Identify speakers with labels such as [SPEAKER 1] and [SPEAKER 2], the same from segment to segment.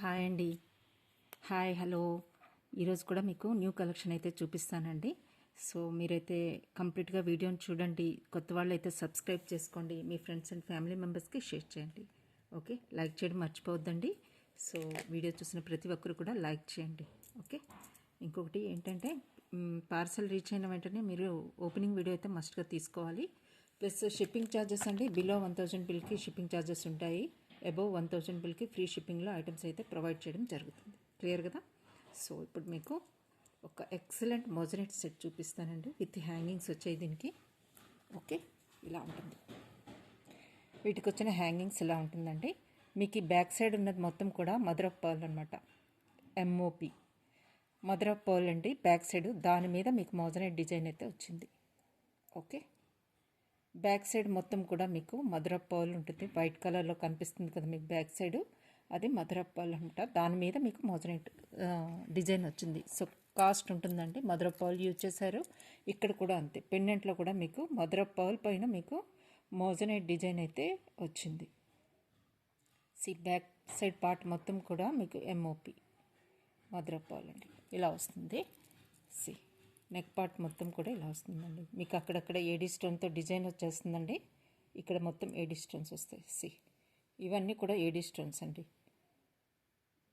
[SPEAKER 1] Hi అండి. Hi hello. ఈరోజు కూడా మీకు న్యూ కలెక్షన్ అయితే చూపిస్తానండి. సో మీరైతే కంప్లీట్గా వీడియోని చూడండి. కొత్త వాళ్ళు అయితే సబ్స్క్రైబ్ చేసుకోండి. మీ ఫ్రెండ్స్ అండ్ ఫ్యామిలీ మెంబర్స్కి షేర్ చేయండి. ఓకే, లైక్ చేయడం మర్చిపోవద్దండి. సో వీడియో చూసిన ప్రతి ఒక్కరు కూడా లైక్ చేయండి. ఓకే, ఇంకొకటి ఏంటంటే పార్సల్ రీచ్ అయిన వెంటనే మీరు ఓపెనింగ్ వీడియో అయితే మస్ట్గా తీసుకోవాలి. ప్లస్ షిప్పింగ్ ఛార్జెస్ అండి, బిలో 1000 బిల్కి షిప్పింగ్ ఛార్జెస్ ఉంటాయి. అబోవ్ 1000 బిల్కి ఫ్రీ షిప్పింగ్లో ఐటమ్స్ అయితే ప్రొవైడ్ చేయడం జరుగుతుంది. క్లియర్ కదా? సో ఇప్పుడు మీకు ఒక ఎక్సలెంట్ మోజనెట్ సెట్ చూపిస్తానండి. విత్ హ్యాంగింగ్స్ వచ్చాయి దీనికి. ఓకే, ఇలా ఉంటుంది. వీటికి వచ్చిన హ్యాంగింగ్స్ ఇలా ఉంటుందండి. మీకు ఈ బ్యాక్ సైడ్ ఉన్నది మొత్తం కూడా మదర్ ఆఫ్ పర్ల్ అనమాట. ఎంఓపి మదర్ ఆఫ్ పర్ల్ అండి బ్యాక్ సైడ్. దాని మీద మీకు మోజనెట్ డిజైన్ అయితే వచ్చింది. ఓకే, బ్యాక్ సైడ్ మొత్తం కూడా మీకు మదర్ ఆఫ్ పర్ల్ ఉంటుంది. వైట్ కలర్లో కనిపిస్తుంది కదా మీకు బ్యాక్ సైడ్, అది మదర్ ఆఫ్ పర్ల్ అనమాట. దాని మీద మీకు మోజనెట్ డిజైన్ వచ్చింది. సో కాస్ట్ ఉంటుందండి. మదర్ ఆఫ్ పర్ల్ యూజ్ చేశారు. ఇక్కడ కూడా అంతే. పెండెంట్లో కూడా మీకు మదర్ ఆఫ్ పర్ల్ పైన మీకు మోజనెట్ డిజైన్ అయితే వచ్చింది. సి బ్యాక్ సైడ్ పార్ట్ మొత్తం కూడా మీకు ఎంఓపి మదర్ ఆఫ్ పర్ల్ అండి ఇలా వస్తుంది. సి నెక్ పార్ట్ మొత్తం కూడా ఇలా వస్తుందండి. మీకు అక్కడక్కడ ఏడీ స్టోన్తో డిజైన్ వచ్చేస్తుందండి. ఇక్కడ మొత్తం ఏడీ స్టోన్స్ వస్తాయి. సి ఇవన్నీ కూడా ఏడీ స్టోన్స్ అండి.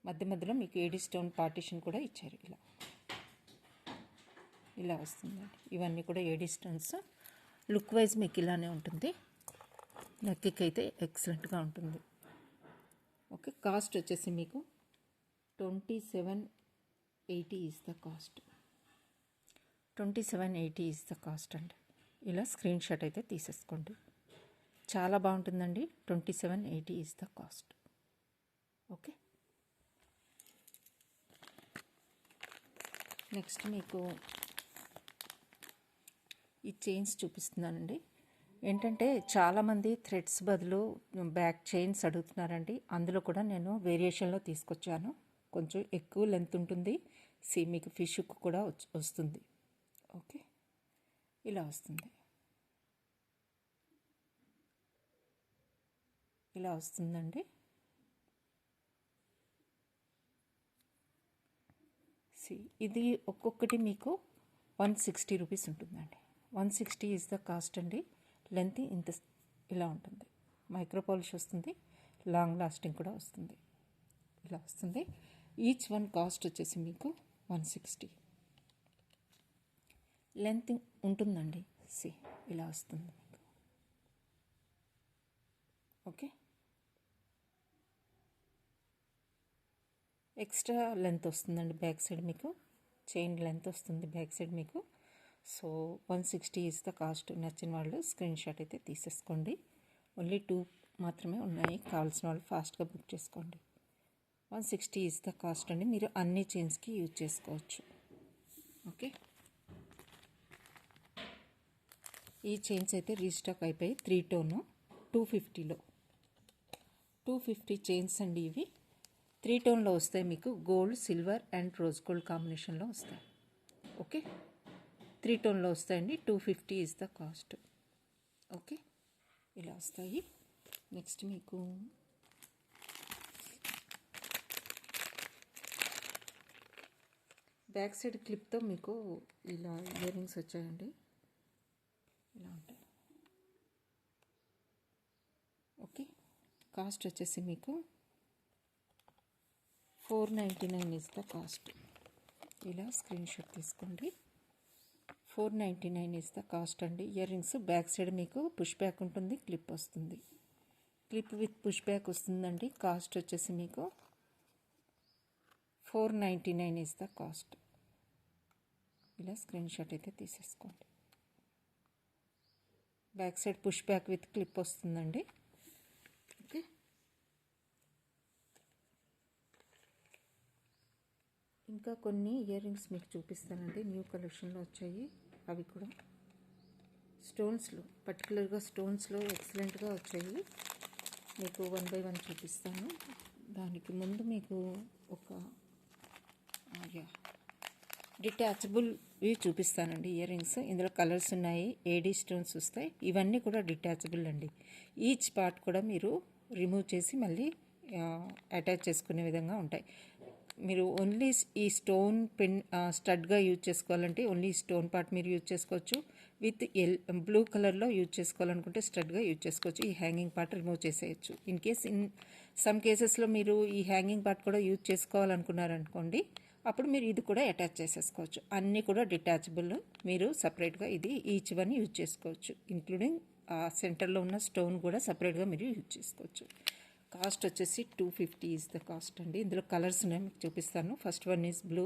[SPEAKER 1] మధ్య మధ్యలో మీకు ఏడీ స్టోన్ పార్టీషన్ కూడా ఇచ్చారు. ఇలా వస్తుందండి. ఇవన్నీ కూడా ఏడీ స్టోన్స్. లుక్ వైజ్ మీకు ఇలానే ఉంటుంది. నెక్కి అయితే ఎక్సలెంట్గా ఉంటుంది. ఓకే, కాస్ట్ వచ్చేసి మీకు 2780 is the cost. 2780 is the cost అండి. ఇలా స్క్రీన్ షాట్ అయితే తీసేసుకోండి. చాలా బాగుంటుందండి. 2780 is the cost. Okay, next మీకు ఈ చైన్స్ చూపిస్తున్నానండి. ఏంటంటే చాలామంది థ్రెడ్స్ బదులు బ్యాక్ చైన్స్ అడుగుతున్నారండి. అందులో కూడా నేను వేరియేషన్లో తీసుకొచ్చాను. కొంచెం ఎక్కువ లెంత్ ఉంటుంది. సి మీకు ఫిష్ కూడా వస్తుంది. ఓకే, ఇలా వస్తుంది. ఇలా వస్తుందండి. సి ఇది ఒక్కొక్కటి మీకు 160 రూపీస్ ఉంటుందండి. 160 ఈజ్ ద కాస్ట్ అండి. లెంత్ ఇంత ఇలా ఉంటుంది. మైక్రో పాలిష్ వస్తుంది. లాంగ్ లాస్టింగ్ కూడా వస్తుంది. ఇలా వస్తుంది. ఈచ్ వన్ కాస్ట్ వచ్చేసి మీకు 160. లెంత్ ఉంటుందండి. సి ఇలా వస్తుంది మీకు. ఓకే, ఎక్స్ట్రా లెంత్ వస్తుందండి బ్యాక్ సైడ్ మీకు. చైన్ లెంత్ వస్తుంది బ్యాక్ సైడ్ మీకు. So 160 is the cost. నచ్చిన వాళ్ళు స్క్రీన్ షాట్ అయితే తీసేసుకోండి. ఓన్లీ 2 మాత్రమే ఉన్నాయి. కావాల్సిన వాళ్ళు ఫాస్ట్గా బుక్ చేసుకోండి. 160 ఈజ్ ద కాస్ట్ అండి. మీరు అన్ని చైన్స్కి యూజ్ చేసుకోవచ్చు. ఓకే, ఈ చైన్స్ అయితే రీస్టాక్ అయిపోయి 3 టోన్ 250లో 250 చైన్స్ అండి. ఇవి 3 టోన్లో వస్తాయి మీకు. Gold, silver and rose gold కాంబినేషన్లో వస్తాయి. ఓకే, 3 టోన్లో వస్తాయండి. 250 ఈజ్ ద కాస్ట్. ఓకే, ఇలా వస్తాయి. నెక్స్ట్ మీకు బ్యాక్ సైడ్ క్లిప్తో మీకు ఇలా ఇయర్ రింగ్స్ వచ్చాయండి. ఇలా ఉంటాయి. ఓకే, కాస్ట్ వచ్చేసి మీకు 499 ఈజ్ ద కాస్ట్. ఇలా స్క్రీన్ షాట్ తీసుకోండి. 499 ఈజ్ ద కాస్ట్ అండి. ఇయర్ రింగ్స్ బ్యాక్ సైడ్ మీకు పుష్ బ్యాక్ ఉంటుంది. క్లిప్ వస్తుంది. క్లిప్ విత్ పుష్ బ్యాక్ వస్తుందండి. కాస్ట్ వచ్చేసి మీకు 499 ఈజ్ ద కాస్ట్. ఇలా స్క్రీన్ షాట్ అయితే తీసేసుకోండి. Back side push back with clip వస్తుందండి. ఓకే, ఇంకా కొన్ని ఇయర్ రింగ్స్ మీకు చూపిస్తానండి. న్యూ కలెక్షన్లో వచ్చాయి. అవి కూడా స్టోన్స్లో, పర్టికులర్గా స్టోన్స్లో ఎక్సలెంట్గా వచ్చాయి. మీకు 1 బై 1 చూపిస్తాను. దానికి ముందు మీకు ఒక డిటాచబుల్వి చూపిస్తానండి. ఇయర్ రింగ్స్ ఇందులో కలర్స్ ఉన్నాయి. ఏడీ స్టోన్స్ వస్తాయి. ఇవన్నీ కూడా డిటాచబుల్ అండి. ఈచ్ పార్ట్ కూడా మీరు రిమూవ్ చేసి మళ్ళీ అటాచ్ చేసుకునే విధంగా ఉంటాయి. మీరు ఓన్లీ ఈ స్టోన్ పిన్ స్టడ్గా యూజ్ చేసుకోవాలంటే ఓన్లీ స్టోన్ పార్ట్ మీరు యూజ్ చేసుకోవచ్చు. విత్ బ్లూ కలర్లో యూజ్ చేసుకోవాలనుకుంటే స్టడ్గా యూజ్ చేసుకోవచ్చు. ఈ హ్యాంగింగ్ పార్ట్ రిమూవ్ చేసేయచ్చు. ఇన్ సమ్ కేసెస్లో మీరు ఈ హ్యాంగింగ్ పార్ట్ కూడా యూజ్ చేసుకోవాలనుకున్నారనుకోండి, అప్పుడు మీరు ఇది కూడా అటాచ్ చేసేసుకోవచ్చు. అన్నీ కూడా డిటాచబుల్. మీరు సపరేట్గా ఇది ఈచ్ వన్ యూజ్ చేసుకోవచ్చు. ఇంక్లూడింగ్ సెంటర్లో ఉన్న స్టోన్ కూడా సపరేట్గా మీరు యూజ్ చేసుకోవచ్చు. కాస్ట్ వచ్చేసి 250 ఈజ్ ద కాస్ట్ అండి. ఇందులో కలర్స్ ఉన్నాయి, మీకు చూపిస్తాను. First one is blue,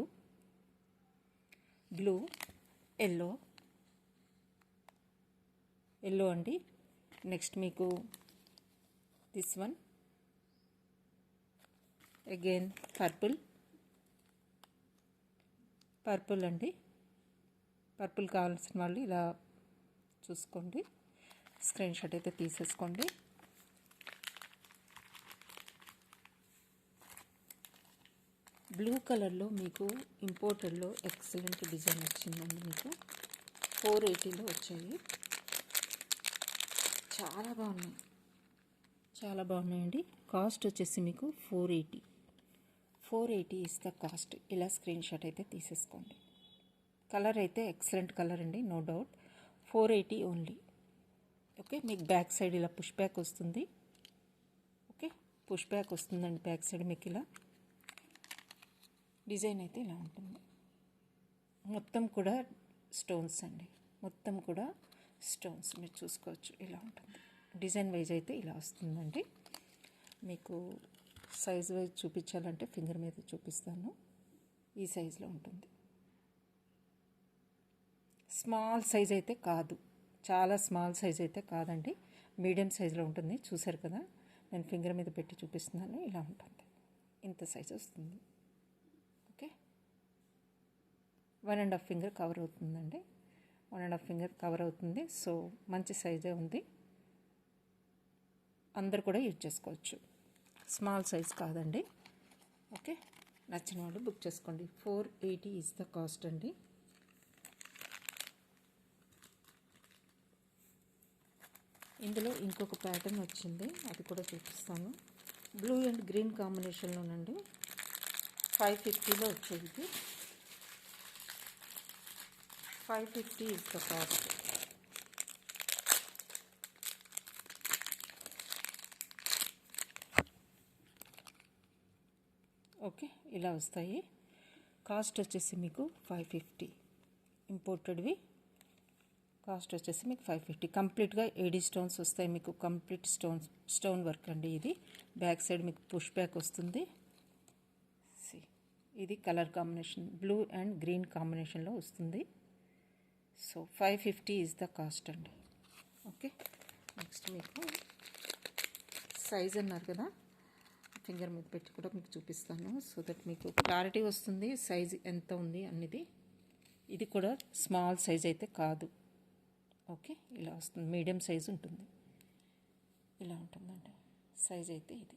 [SPEAKER 1] yellow అండి. నెక్స్ట్ మీకు దిస్ వన్ అగైన్ పర్పుల్ అండి. పర్పుల్ కావాల్సిన వాళ్ళు ఇలా చూసుకోండి, స్క్రీన్ షాట్ అయితే తీసేసుకోండి. బ్లూ కలర్లో మీకు ఇంపోర్టెడ్లో ఎక్సలెంట్ డిజైన్ వచ్చిందండి. మీకు 480లో వచ్చాయి. చాలా బాగున్నాయండి. కాస్ట్ వచ్చేసి మీకు 480 ఇస్ ద కాస్ట్. ఇలా స్క్రీన్ షాట్ అయితే తీసేసుకోండి. కలర్ అయితే ఎక్సలెంట్ కలర్ అండి, నో డౌట్. 480 ఓన్లీ. ఓకే, మీకు బ్యాక్ సైడ్ ఇలా పుష్ బ్యాక్ వస్తుంది. ఓకే, పుష్ బ్యాక్ వస్తుందండి బ్యాక్ సైడ్. మీకు ఇలా డిజైన్ అయితే ఇలా ఉంటుంది. మొత్తం కూడా స్టోన్స్ అండి, మొత్తం కూడా స్టోన్స్ మీరు చూసుకోవచ్చు. ఇలా ఉంటుంది. డిజైన్ వైజ్ అయితే ఇలా వస్తుందండి. మీకు సైజ్ వైజ్ చూపించాలంటే ఫింగర్ మీద చూపిస్తాను. ఈ సైజులో ఉంటుంది. స్మాల్ సైజ్ అయితే కాదు, చాలా స్మాల్ సైజ్ అయితే కాదండి, మీడియం సైజులో ఉంటుంది. చూసారు కదా, నేను ఫింగర్ మీద పెట్టి చూపిస్తున్నాను. ఇలా ఉంటుంది, ఇంత సైజ్ వస్తుంది. ఓకే, 1.5 ఫింగర్ కవర్ అవుతుందండి. 1.5 ఫింగర్ కవర్ అవుతుంది. సో మంచి సైజే ఉంది, అందరు కూడా యూజ్ చేసుకోవచ్చు. స్మాల్ సైజ్ కాదండి. ఓకే, నచ్చిన వాళ్ళు బుక్ చేసుకోండి. 480 ఈజ్ ద కాస్ట్ అండి. ఇందులో ఇంకొక ప్యాటర్న్ వచ్చింది, అది కూడా చూపిస్తాను. బ్లూ అండ్ గ్రీన్ కాంబినేషన్లోనండి. 550లో వచ్చేది. 550 ఈజ్ ద కాస్ట్. ఓకే, ఇలా వస్తాయి. కాస్ట్ వచ్చేసి మీకు 550. ఇంపోర్టెడ్వి కాస్ట్ వచ్చేసి మీకు 550. కంప్లీట్గా ఏడీ స్టోన్స్ వస్తాయి మీకు. కంప్లీట్ స్టోన్ వర్క్ అండి ఇది. బ్యాక్ సైడ్ మీకు పుష్ బ్యాక్ వస్తుంది. ఇది colour combination blue and green కాంబినేషన్లో వస్తుంది. సో 550 ఈజ్ ద కాస్ట్ అండి. ఓకే, నెక్స్ట్ మీకు సైజ్ అన్నారు కదా, ఫింగర్ మీద పెట్టి కూడా మీకు చూపిస్తాను, సో దట్ మీకు క్లారిటీ వస్తుంది సైజ్ ఎంత ఉంది అనేది. ఇది కూడా స్మాల్ సైజ్ అయితే కాదు. ఓకే, ఇలా వస్తుంది, మీడియం సైజ్ ఉంటుంది. ఇలా ఉంటుందండి సైజ్ అయితే ఇది.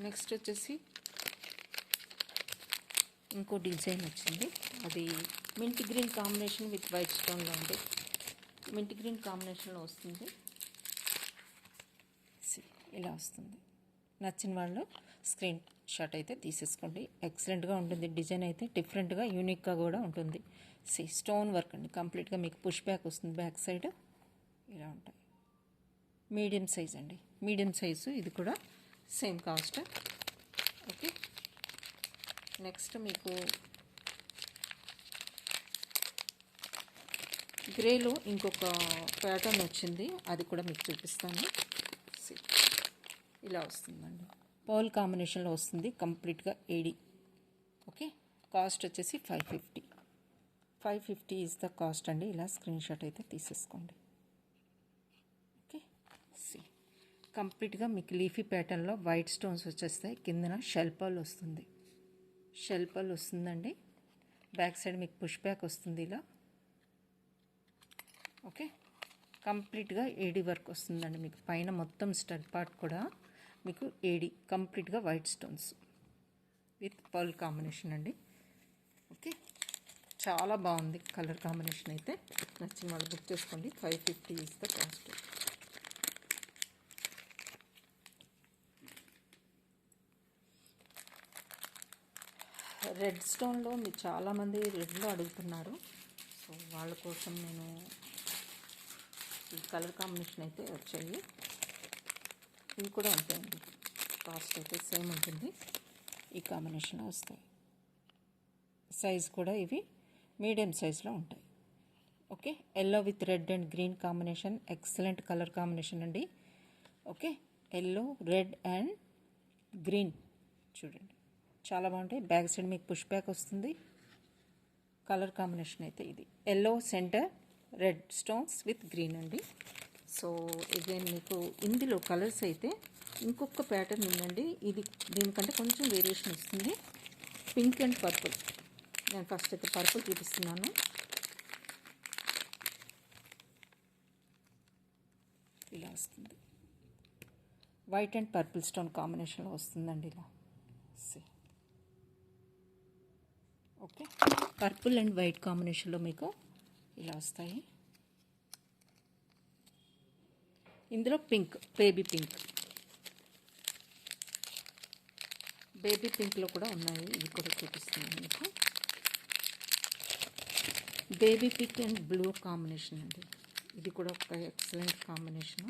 [SPEAKER 1] నెక్స్ట్ వచ్చేసి ఇంకో డిజైన్ వచ్చింది. అది mint green combination with white స్టోన్లో ఉంది. మింట్ గ్రీన్ కాంబినేషన్లో వస్తుంది. ఇలా వస్తుంది. నచ్చిన వాళ్ళు స్క్రీన్ షాట్ అయితే తీసేసుకోండి. ఎక్సలెంట్గా ఉంటుంది. డిజైన్ అయితే డిఫరెంట్గా యూనిక్గా కూడా ఉంటుంది. స్టోన్ వర్క్ అండి. కంప్లీట్గా మీకు పుష్ బ్యాక్ వస్తుంది. బ్యాక్ సైడ్ ఇలా ఉంటాయి. మీడియం సైజ్ అండి, మీడియం సైజు. ఇది కూడా సేమ్ కాస్ట్. ఓకే, నెక్స్ట్ మీకు గ్రేలో ఇంకొక ప్యాటర్న్ వచ్చింది, అది కూడా మీకు చూపిస్తాను. ఇలా వస్తుందండి, పర్ల్ కాంబినేషన్లో వస్తుంది. కంప్లీట్గా ఏడీ. ఓకే, కాస్ట్ వచ్చేసి 550. 550 ఈజ్ ద కాస్ట్ అండి. ఇలా స్క్రీన్ షాట్ అయితే తీసేసుకోండి. ఓకే, కంప్లీట్గా మీకు లీఫీ ప్యాటర్న్లో వైట్ స్టోన్స్ వచ్చేస్తాయి. కిందన షెల్ పర్ల్ వస్తుంది. షెల్ పర్ల్ వస్తుందండి. బ్యాక్ సైడ్ మీకు పుష్ బ్యాక్ వస్తుంది ఇలా. ఓకే, కంప్లీట్గా ఏడీ వర్క్ వస్తుందండి మీకు. పైన మొత్తం స్టడ్ పార్ట్ కూడా మీకు ఏడీ, కంప్లీట్గా white stones with pearl combination అండి. ఓకే, చాలా బాగుంది కలర్ కాంబినేషన్ అయితే. నచ్చిన వాళ్ళు బుక్ చేసుకోండి. 550 ఇస్ ద కాస్ట్. రెడ్ స్టోన్లో మీరు చాలామంది రెడ్లో అడుగుతున్నారు. సో వాళ్ళ కోసం నేను ఈ కలర్ కాంబినేషన్ అయితే వచ్చాయి. ఇవి కూడా అంతే అండి, కాస్ట్ అయితే సేమ్ ఉంటుంది. ఈ కాంబినేషన్లో వస్తాయి. సైజ్ కూడా ఇవి మీడియం సైజ్లో ఉంటాయి. Okay, yellow with red and green combination, excellent colour combination అండి. Okay, yellow, red and green చూడండి, చాలా బాగుంటాయి. బ్యాక్ సైడ్ మీకు పుష్ బ్యాక్ వస్తుంది. కలర్ కాంబినేషన్ అయితే ఇది yellow centre, red stones with green అండి. సో అగైన్ మీకు ఇందులో కలర్స్ అయితే ఇంకొక ప్యాటర్న్ ఉందండి. ఇది దీనికంటే కొంచెం వేరియేషన్ వస్తుంది. Pink and purple. నేను ఫస్ట్ అయితే పర్పుల్ చూపిస్తున్నాను. ఇలా వస్తుంది. వైట్ అండ్ పర్పుల్ స్టోన్ కాంబినేషన్లో వస్తుందండి ఇలా. ఓకే, పర్పుల్ అండ్ వైట్ కాంబినేషన్లో మీకు ఇలా వస్తాయి. ఇందులో పింక్, బేబీ పింక్లో కూడా ఉన్నాయి. ఇవి కూడా చూపిస్తున్నాను మీకు. Baby pink and blue combination అండి. ఇది కూడా ఒక ఎక్సలెంట్ కాంబినేషను.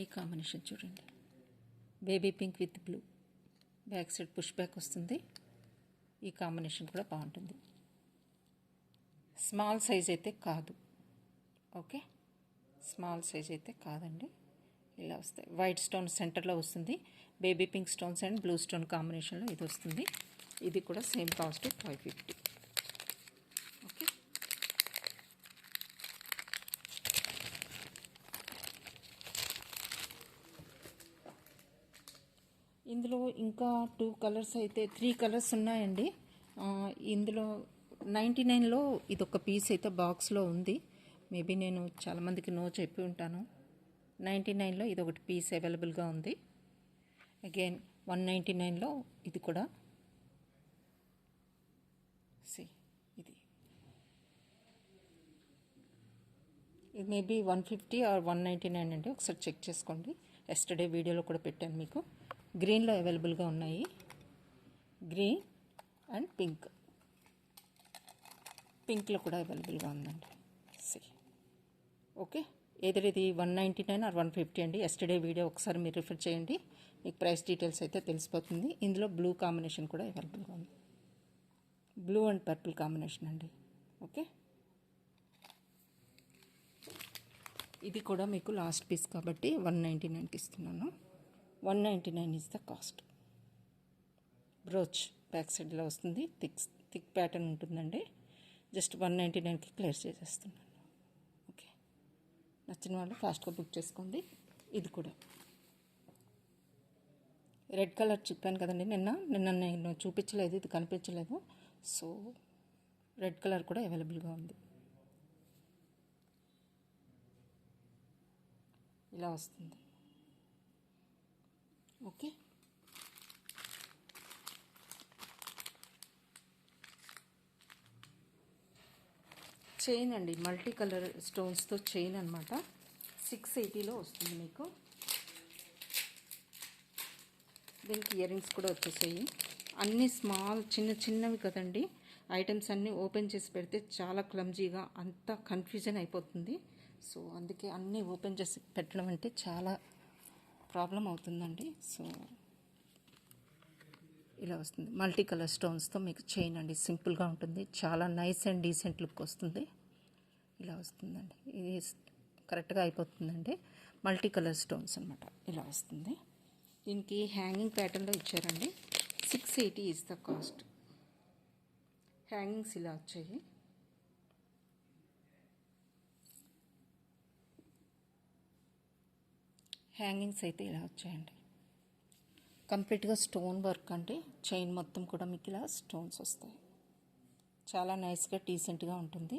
[SPEAKER 1] ఈ కాంబినేషన్ చూడండి, baby pink with blue. Back side push back వస్తుంది. ఈ కాంబినేషన్ కూడా బాగుంటుంది. స్మాల్ సైజ్ అయితే కాదు. ఓకే, స్మాల్ సైజ్ అయితే కాదండి. ఇలా వస్తాయి. వైట్ స్టోన్ సెంటర్లో వస్తుంది. Baby pink stones and blue stone కాంబినేషన్లో ఇది వస్తుంది. ఇది కూడా సేమ్ కాస్ట్ 550. ఓకే, ఇందులో ఇంకా 2 కలర్స్ అయితే 3 కలర్స్ ఉన్నాయండి. ఇందులో 99లో ఇదొక పీస్ అయితే బాక్స్లో ఉంది. మేబీ నేను చాలామందికి నో చెప్పి ఉంటాను. 99లో ఇది ఒకటి పీస్ అవైలబుల్గా ఉంది. అగైన్ 199లో ఇది కూడా. ఇది మేబీ 150 ఆర్ 199 అండి. ఒకసారి చెక్ చేసుకోండి. ఎస్టర్డే వీడియోలో కూడా పెట్టాను మీకు. గ్రీన్లో అవైలబుల్గా ఉన్నాయి. గ్రీన్ అండ్ పింక్లో కూడా అవైలబుల్గా ఉందండి. ఓకే, ఏదైనా ఇది 199 ఆర్ 150 అండి. ఎస్టర్డే వీడియో ఒకసారి మీరు రిఫర్ చేయండి, మీకు ప్రైస్ డీటెయిల్స్ అయితే తెలిసిపోతుంది. ఇందులో బ్లూ కాంబినేషన్ కూడా అవైలబుల్గా ఉంది. బ్లూ అండ్ పర్పుల్ కాంబినేషన్ అండి. ఓకే, ఇది కూడా మీకు లాస్ట్ పీస్ కాబట్టి 199కి ఇస్తున్నాను. 199 is the cost. Brooch back సైడ్లో వస్తుంది. థిక్ ప్యాటర్న్ ఉంటుందండి. జస్ట్ 199కి క్లియర్ చేసేస్తున్నాను. ఓకే, నచ్చిన వాళ్ళు ఫాస్ట్గా బుక్ చేసుకోండి. ఇది కూడా రెడ్ కలర్ చెప్పాను కదండి నిన్న నేను చూపించలేదు, ఇది కనిపించలేదు. సో రెడ్ కలర్ కూడా అవైలబుల్గా ఉంది. ఇలా వస్తుంది. ఓకే, చైన్ అండి, మల్టీ కలర్ స్టోన్స్తో చైన్ అనమాట. 680లో వస్తుంది మీకు. దీనికి ఇయర్ రింగ్స్ కూడా వచ్చేసాయి. అన్నీ స్మాల్ చిన్నవి కదండి. ఐటమ్స్ అన్నీ ఓపెన్ చేసి పెడితే చాలా క్లమ్జీగా అంతా కన్ఫ్యూజన్ అయిపోతుంది. సో అందుకే అన్నీ ఓపెన్ చేసి పెట్టడం అంటే చాలా ప్రాబ్లం అవుతుందండి. సో ఇలా వస్తుంది. మల్టీ కలర్ స్టోన్స్తో మీకు చైన్ అండి. సింపుల్గా ఉంటుంది, చాలా నైస్ అండ్ డీసెంట్ లుక్ వస్తుంది. ఇలా వస్తుందండి. ఇది కరెక్ట్గా అయిపోతుందండి. మల్టీ కలర్ స్టోన్స్ అనమాట. ఇలా వస్తుంది. దీనికి హ్యాంగింగ్ ప్యాటర్న్లో ఇచ్చారండి. 680 ఈజ్ ద కాస్ట్. హ్యాంగింగ్స్ ఇలా వచ్చాయి. హ్యాంగింగ్స్ అయితే ఇలా వచ్చాయండి. కంప్లీట్గా స్టోన్ వర్క్ అంటే చైన్ మొత్తం కూడా మీకు ఇలా స్టోన్స్ వస్తాయి. చాలా నైస్గా డీసెంట్గా ఉంటుంది.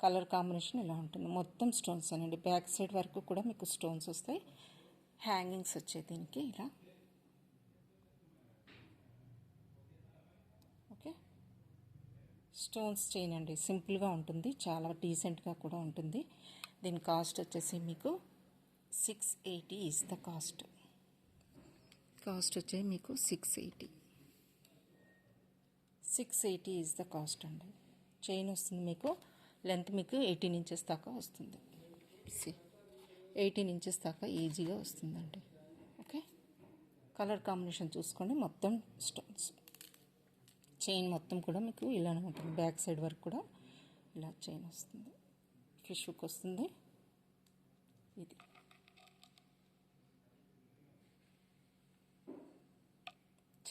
[SPEAKER 1] కలర్ కాంబినేషన్ ఇలా ఉంటుంది. మొత్తం స్టోన్స్ అనండి. బ్యాక్ సైడ్ వరకు కూడా మీకు స్టోన్స్ వస్తాయి. హ్యాంగింగ్స్ వచ్చాయి దీనికి ఇలా. ఓకే, స్టోన్స్ చైన్ అండి, సింపుల్గా ఉంటుంది, చాలా డీసెంట్గా కూడా ఉంటుంది. దీని కాస్ట్ వచ్చేసి మీకు 680 ఈజ్ ద కాస్ట్. వచ్చేసి మీకు 680 ఈజ్ ద కాస్ట్ అండి. చైన్ వస్తుంది మీకు, లెంత్ మీకు 18 ఇంచెస్ దాకా వస్తుంది. 18 ఇంచెస్ దాకా ఈజీగా వస్తుందండి. ఓకే, కలర్ కాంబినేషన్ చూసుకోండి. మొత్తం స్టోన్స్, చైన్ మొత్తం కూడా మీకు ఇలానే ఉంటుంది. బ్యాక్ సైడ్ వరకు కూడా ఇలా చైన్ వస్తుంది, ఫిష్ హుక్ వస్తుంది. ఇది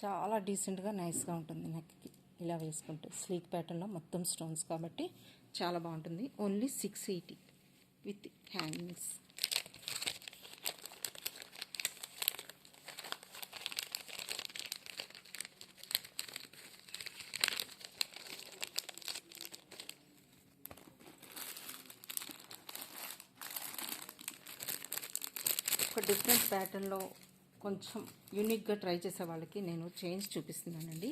[SPEAKER 1] చాలా డీసెంట్గా నైస్గా ఉంటుంది. నెక్కి ఇలా వేసుకుంటే స్లీక్ ప్యాటర్న్లో మొత్తం స్టోన్స్ కాబట్టి చాలా బాగుంటుంది. Only 680 with hangings. ఒక డిఫరెంట్ ప్యాటర్న్లో కొంచెం యూనిక్గా ట్రై చేసే వాళ్ళకి నేను చైన్స్ చూపిస్తున్నానండి.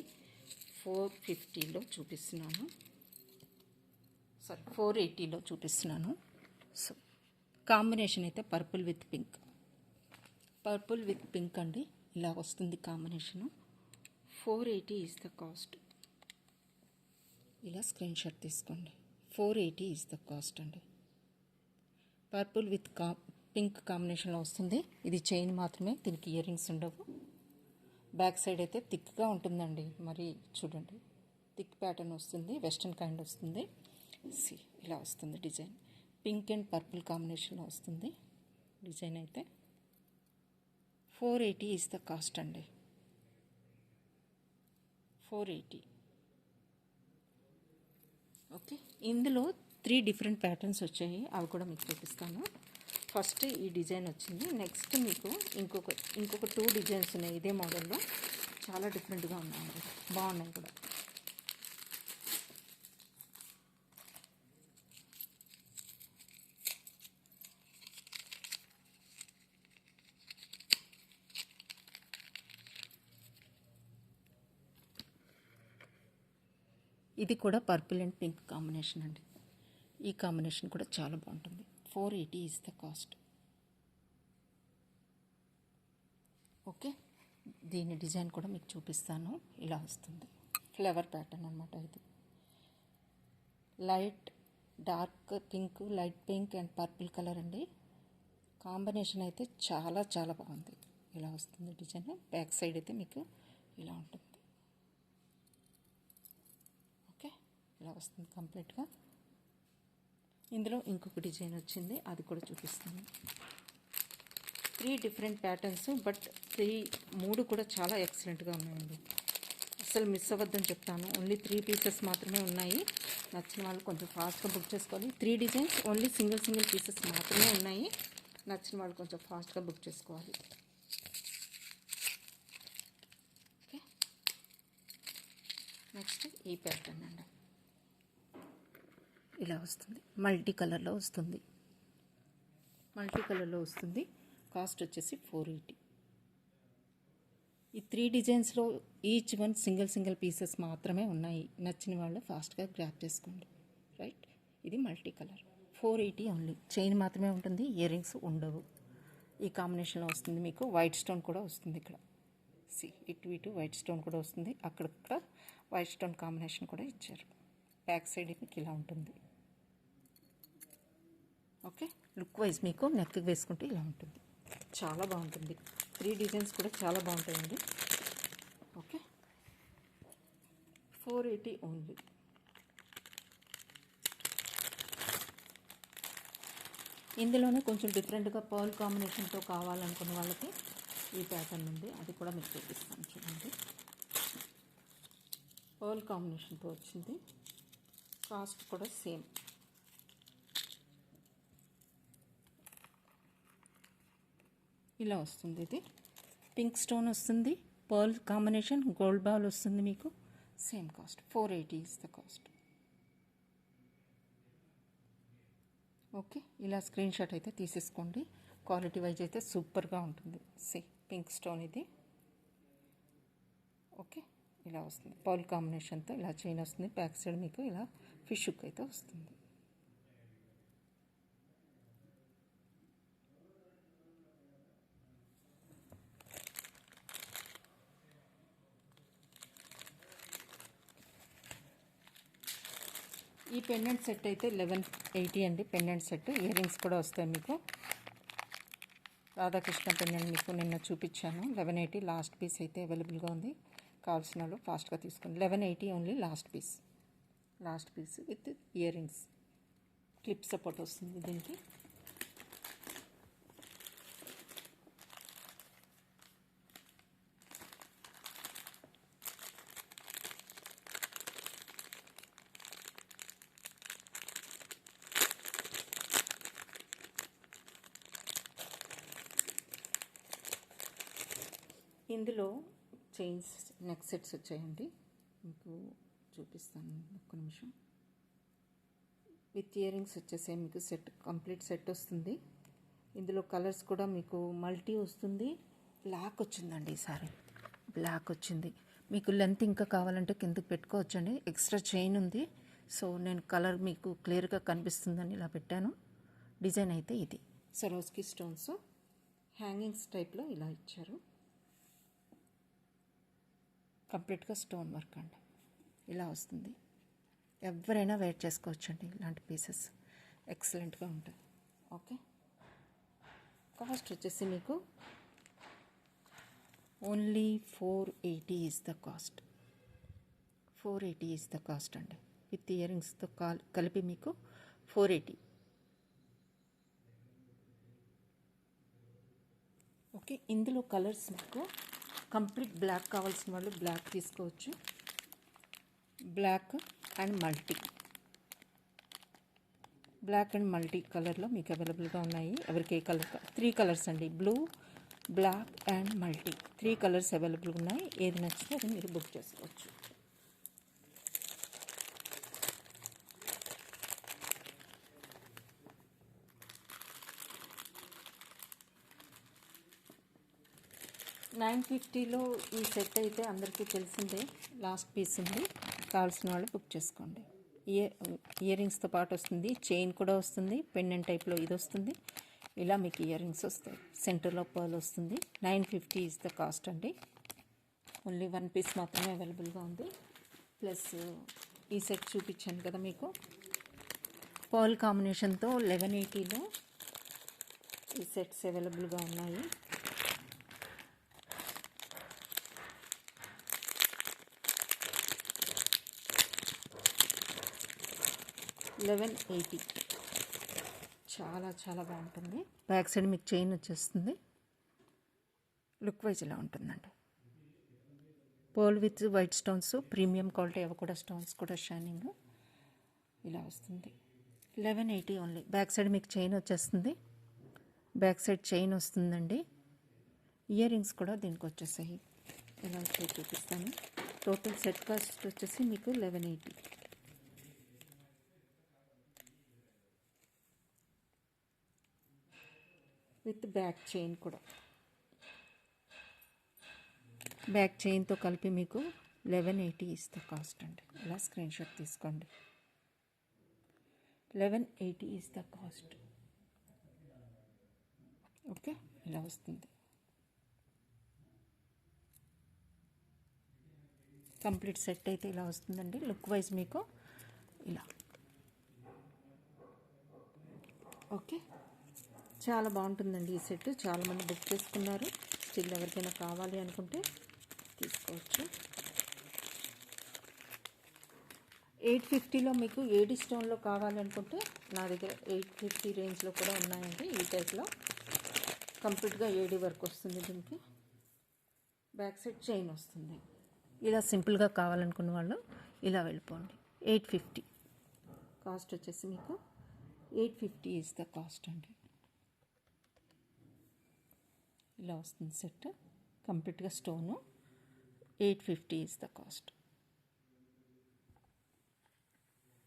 [SPEAKER 1] 450లో చూపిస్తున్నాను, 480లో చూపిస్తున్నాను. సో కాంబినేషన్ అయితే పర్పుల్ విత్ పింక్ అండి, ఇలా వస్తుంది కాంబినేషను. 480 is the cost. ఇలా స్క్రీన్ షాట్ తీసుకోండి. 480 ఈజ్ ద కాస్ట్ అండి. పర్పుల్ విత్ పింక్ కాంబినేషన్లో వస్తుంది. ఇది చైన్ మాత్రమే, దీనికి ఇయర్ రింగ్స్ ఉండవు. బ్యాక్ సైడ్ అయితే థిక్గా ఉంటుందండి, మరి చూడండి థిక్ ప్యాటర్న్ వస్తుంది, వెస్ట్రన్ కైండ్ వస్తుంది. ఇలా వస్తుంది డిజైన్. పింక్ అండ్ పర్పుల్ కాంబినేషన్లో వస్తుంది డిజైన్ అయితే. 480 ఈజ్ ద కాస్ట్ అండి. 480. ఓకే, ఇందులో 3 డిఫరెంట్ ప్యాటర్న్స్ వచ్చాయి, అవి కూడా మీకు చూపిస్తాను. ఫస్ట్ ఈ డిజైన్ వచ్చింది. నెక్స్ట్ మీకు ఇంకొక 2 డిజైన్స్ ఉన్నాయి ఇదే మోడల్లో, చాలా డిఫరెంట్గా ఉన్నాయి, బాగున్నాయి కూడా. ఇది కూడా పర్పుల్ అండ్ పింక్ కాంబినేషన్ అండి. ఈ కాంబినేషన్ కూడా చాలా బాగుంటుంది. 480 ఈజ్ ద కాస్ట్. ఓకే, దీని డిజైన్ కూడా మీకు చూపిస్తాను. ఇలా వస్తుంది, ఫ్లవర్ ప్యాటర్న్ అనమాట. ఇది light dark pink, light pink and purple colour అండి. కాంబినేషన్ అయితే చాలా చాలా బాగుంది. ఇలా వస్తుంది డిజైన్. బ్యాక్ సైడ్ అయితే మీకు ఇలా ఉంటుంది. ఓకే, ఇలా వస్తుంది కంప్లీట్గా. ఇందులో ఇంకొక డిజైన్ వచ్చింది, అది కూడా చూపిస్తాను. 3 డిఫరెంట్ ప్యాటర్న్స్, బట్ 3 కూడా చాలా ఎక్సలెంట్గా ఉన్నాయండి. అసలు మిస్ అవ్వద్దని చెప్తాను. ఓన్లీ 3 పీసెస్ మాత్రమే ఉన్నాయి. నచ్చిన వాళ్ళు కొంచెం ఫాస్ట్గా బుక్ చేసుకోవాలి. 3 డిజైన్స్ ఓన్లీ సింగిల్ పీసెస్ మాత్రమే ఉన్నాయి. నచ్చిన వాళ్ళు కొంచెం ఫాస్ట్గా బుక్ చేసుకోవాలి. ఓకే, నెక్స్ట్ ఈ ప్యాటర్న్ అండి, ఇలా వస్తుంది. మల్టీ కలర్లో వస్తుంది. కాస్ట్ వచ్చేసి 480. ఈ 3 డిజైన్స్లో ఈచ్ వన్ సింగిల్ పీసెస్ మాత్రమే ఉన్నాయి. నచ్చిన వాళ్ళు ఫాస్ట్గా గ్రాప్ చేసుకోండి. రైట్, ఇది మల్టీ కలర్. 480 ఓన్లీ. చైన్ మాత్రమే ఉంటుంది, ఇయర్ రింగ్స్ ఉండవు. ఈ కాంబినేషన్లో వస్తుంది. మీకు వైట్ స్టోన్ కూడా వస్తుంది. ఇక్కడ ఇటు వైట్ స్టోన్ కూడా వస్తుంది. అక్కడక్కడ వైట్ స్టోన్ కాంబినేషన్ కూడా ఇచ్చారు. బ్యాక్ సైడ్ మీకు ఇలా ఉంటుంది. ఓకే, లుక్ వైజ్ మీకు నెక్ వేసుకుంటే ఇలా ఉంటుంది, చాలా బాగుంటుంది. 3 డిజైన్స్ కూడా చాలా బాగుంటాయండి. Okay, 480 only. ఇందులోనే కొంచెం డిఫరెంట్గా పర్ల్ కాంబినేషన్తో కావాలనుకున్న వాళ్ళకి ఈ ప్యాటర్న్ ఉంది, అది కూడా మీకు చూపిస్తాను. చూడండి, పర్ల్ కాంబినేషన్తో వచ్చింది. కాస్ట్ కూడా సేమ్. ఇలా వస్తుంది. ఇది పింక్ స్టోన్ వస్తుంది, పర్ల్ కాంబినేషన్, గోల్డ్ బాల్ వస్తుంది. మీకు same cost 480 is the cost. Okay, ఇలా స్క్రీన్ షాట్ అయితే తీసేసుకోండి. క్వాలిటీ వైజ్ అయితే సూపర్గా ఉంటుంది. పింక్ స్టోన్ ఇది. ఓకే, ఇలా వస్తుంది పౌల్ కాంబినేషన్తో. ఇలా చైన్ వస్తుంది. బ్యాక్ సైడ్ మీకు ఇలా ఫిష్ హుక్ అయితే వస్తుంది. ఈ పెండెంట్ సెట్ అయితే 1180 అండి. పెండెంట్ సెట్, ఇయర్ రింగ్స్ కూడా వస్తాయి మీకు. రాధాకృష్ణ పెండెంట్ మీకు నిన్న చూపించాను. 1180 లాస్ట్ పీస్ అయితే అవైలబుల్గా ఉంది. కావాల్సిన వాళ్ళు ఫాస్ట్గా తీసుకోండి. 1180 only last piece with ear rings. Clip support వస్తుంది దీనికి. ఇందులో చైన్స్ నెక్ సెట్స్ వచ్చాయండి. మీకు చూపిస్తాను ఒక్క నిమిషం. విత్ ఇయర్ రింగ్స్ వచ్చేసాయి మీకు. కంప్లీట్ సెట్ వస్తుంది. ఇందులో కలర్స్ కూడా మీకు మల్టీ వస్తుంది. బ్లాక్ వచ్చిందండి ఈసారి. బ్లాక్ వచ్చింది. మీకు లెంత్ ఇంకా కావాలంటే కిందకి పెట్టుకోవచ్చండి. ఎక్స్ట్రా చైన్ ఉంది. సో నేను కలర్ మీకు క్లియర్గా కనిపిస్తుందని ఇలా పెట్టాను. డిజైన్ అయితే ఇది సరోస్కి స్టోన్స్ హ్యాంగింగ్స్ టైప్లో ఇలా ఇచ్చారు. కంప్లీట్గా స్టోన్ వర్క్ అండి. ఇలా వస్తుంది. ఎవరైనా వేర్ చేసుకోవచ్చండి. ఇలాంటి పీసెస్ ఎక్సలెంట్గా ఉంటుంది. ఓకే, కాస్ట్ వచ్చేసి మీకు only 480 is the cost. 480 is the cost అండి. విత్ ఇయర్ రింగ్స్తో కలిపి మీకు 480. ఓకే, ఇందులో కలర్స్ మీకు కంప్లీట్ బ్లాక్ కావాల్సిన వాళ్ళు బ్లాక్ తీసుకోవచ్చు. బ్లాక్ అండ్ మల్టీ కలర్లో మీకు అవైలబుల్గా ఉన్నాయి. ఎవరికి ఏ కలర్ 3 కలర్స్ అండి. Blue, black and multi 3 colours అవైలబుల్గా ఉన్నాయి. ఏది నచ్చితే అది మీరు బుక్ చేసుకోవచ్చు. $950 ఈ సెట్ అయితే అందరికీ తెలిసిందే. లాస్ట్ పీస్ ఉంది. కావాల్సిన వాళ్ళు బుక్ చేసుకోండి. ఇయర్ రింగ్స్తో పాటు వస్తుంది. చైన్ కూడా వస్తుంది. పెండెంట్ టైప్లో ఇది వస్తుంది. ఇలా మీకు ఇయర్ రింగ్స్ వస్తాయి. సెంటర్లో పర్ల్ వస్తుంది. 950 ఈజ్ ద కాస్ట్ అండి. ఓన్లీ 1 పీస్ మాత్రమే అవైలబుల్గా ఉంది. ప్లస్ ఈ సెట్ చూపించాను కదా మీకు. పర్ల్ కాంబినేషన్తో 1180లో ఈ సెట్స్ అవైలబుల్గా ఉన్నాయి. $1180 చాలా చాలా బాగుంటుంది. బ్యాక్ సైడ్ మీకు చైన్ వచ్చేస్తుంది. లుక్ వైజ్ ఇలా ఉంటుందండి. Pearl with white stones, premium quality. అవి కూడా స్టోన్స్ కూడా షైనింగ్ ఇలా వస్తుంది. 1180 ఓన్లీ. బ్యాక్ సైడ్ మీకు చైన్ వచ్చేస్తుంది. బ్యాక్ సైడ్ చైన్ వస్తుందండి. ఇయర్ రింగ్స్ కూడా దీనికి వచ్చేసాయి. ఇలా వచ్చి చూపిస్తాను. టోటల్ సెట్ కాస్ట్ వచ్చేసి మీకు 1180. విత్ బ్యాక్ చైన్ కూడా. బ్యాక్ చైన్తో కలిపి మీకు 1180 ఈజ్ ద కాస్ట్ అండి. ఇలా స్క్రీన్ షాట్ తీసుకోండి. 1180 ఈజ్ ద కాస్ట్. ఓకే, ఇలా వస్తుంది. కంప్లీట్ సెట్ అయితే ఇలా వస్తుందండి. లుక్ వైజ్ మీకు ఇలా. ఓకే, చాలా బాగుంటుందండి ఈ సెట్. చాలామంది బుక్ చేసుకున్నారు. స్టిల్ ఎవరికైనా కావాలి అనుకుంటే తీసుకోవచ్చు. 850లో మీకు ఏడి స్టోన్లో కావాలనుకుంటే నా దగ్గర 850 రేంజ్లో కూడా ఉన్నాయండి. ఈ టైప్లో కంప్లీట్గా ఏడి వర్క్ వస్తుంది. దీనికి బ్యాక్ సైడ్ చైన్ వస్తుంది. ఇలా సింపుల్గా కావాలనుకున్న వాళ్ళు ఇలా వెళ్ళిపోండి. 850 కాస్ట్ వచ్చేసి మీకు 850 ఈజ్ ద కాస్ట్ అండి. ఇలా వస్తుంది సెట్. కంప్లీట్గా స్టోను. 850 is the cost.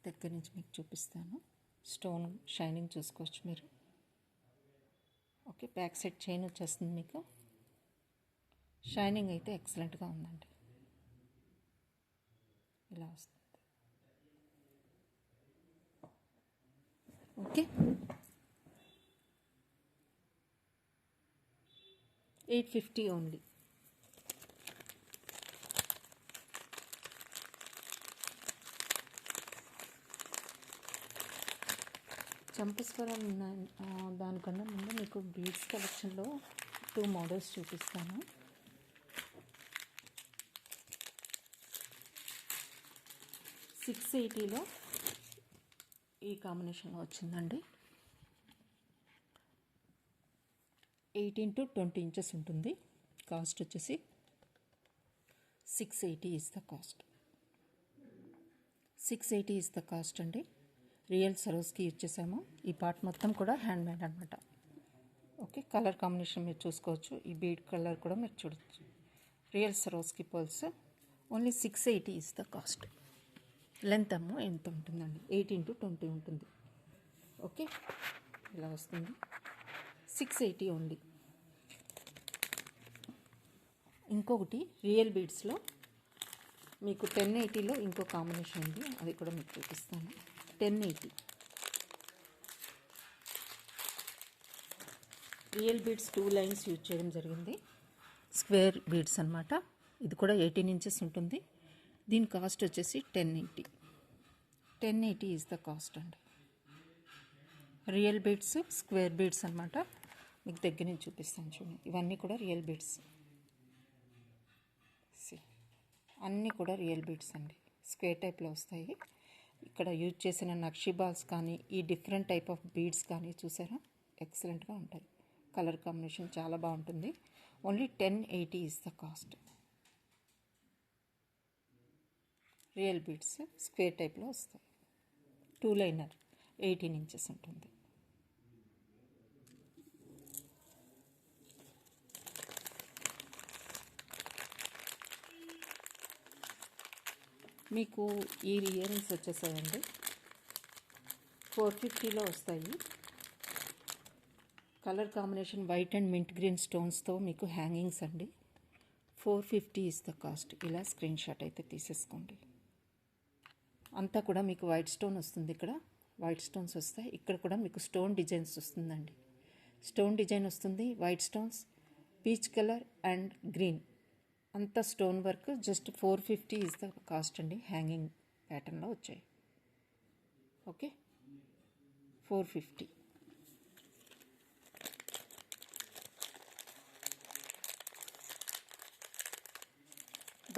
[SPEAKER 1] దగ్గర నుంచి మీకు చూపిస్తాను. స్టోన్ షైనింగ్ చూసుకోవచ్చు మీరు. ఓకే, బ్యాక్ సైడ్ చైన్ వచ్చేస్తుంది మీకు. షైనింగ్ అయితే ఎక్సలెంట్గా ఉందండి. ఇలా వస్తుంది. Okay, 850 only. చంపస్వరాలు ఉన్నాయి. దానికన్నా ముందు మీకు బీడ్స్ కలెక్షన్లో 2 మోడల్స్ చూపిస్తాను. $680లో ఈ కాంబినేషన్లో వచ్చిందండి. 18 to 20 ఇంచెస్ ఉంటుంది. కాస్ట్ వచ్చేసి $680 is the cost. 680 is the cost అండి. రియల్ సరోస్కి ఇచ్చేసాము. ఈ పార్ట్ మొత్తం కూడా హ్యాండ్మేడ్ అనమాట. ఓకే, కలర్ కాంబినేషన్ మీరు చూసుకోవచ్చు. ఈ బీడ్ కలర్ కూడా మీరు చూడవచ్చు. Real సరోస్కి pearls. Only 680 is the cost. Length ఏమో ఎంత ఉంటుందండి, 18 to 20 ఉంటుంది. ఓకే, ఇలా వస్తుంది. 680 ఓన్లీ. ఇంకొకటి రియల్ బీడ్స్లో మీకు 1080లో ఇంకో కాంబినేషన్ ఉంది, అది కూడా మీకు చూపిస్తాను. 1080 రియల్ బీడ్స్ 2 లైన్స్ యూజ్ చేయడం జరిగింది. స్క్వేర్ బీడ్స్ అనమాట. ఇది కూడా 18 ఇంచెస్ ఉంటుంది. దీని కాస్ట్ వచ్చేసి 1080. 1080 ఈజ్ ద కాస్ట్ అండి. రియల్ బీడ్స్ స్క్వేర్ బీడ్స్ అనమాట. మీకు దగ్గర నుంచి చూపిస్తాను చూడండి. ఇవన్నీ కూడా రియల్ బీడ్స్. అన్నీ కూడా రియల్ బీడ్స్ అండి. స్క్వేర్ టైప్లో వస్తాయి. ఇక్కడ యూజ్ చేసిన నక్షి బాల్స్ కానీ ఈ డిఫరెంట్ టైప్ ఆఫ్ బీడ్స్ కానీ చూసారా, ఎక్సలెంట్గా ఉంటాయి. కలర్ కాంబినేషన్ చాలా బాగుంటుంది. Only 1080 is the cost. Real beads square టైప్లో వస్తాయి. 2 లైనర్ 18 ఇంచెస్ ఉంటుంది. మీకు ఈ ఇయర్ రింగ్స్ వచ్చేసాయండి. 450లో వస్తాయి. Colour combination white and mint green స్టోన్స్తో మీకు హ్యాంగింగ్స్ అండి. 450 ఈజ్ ద కాస్ట్. ఇలా స్క్రీన్ షాట్ అయితే తీసేసుకోండి. అంతా కూడా మీకు వైట్ స్టోన్ వస్తుంది. ఇక్కడ వైట్ స్టోన్స్ వస్తాయి. ఇక్కడ కూడా మీకు స్టోన్ డిజైన్స్ వస్తుందండి. స్టోన్ డిజైన్ వస్తుంది. White stones, peach colour and green, అంతా stone work. Just 450 is the cost అండి. హ్యాంగింగ్ ప్యాటర్న్లో వచ్చాయి. ఓకే, 450.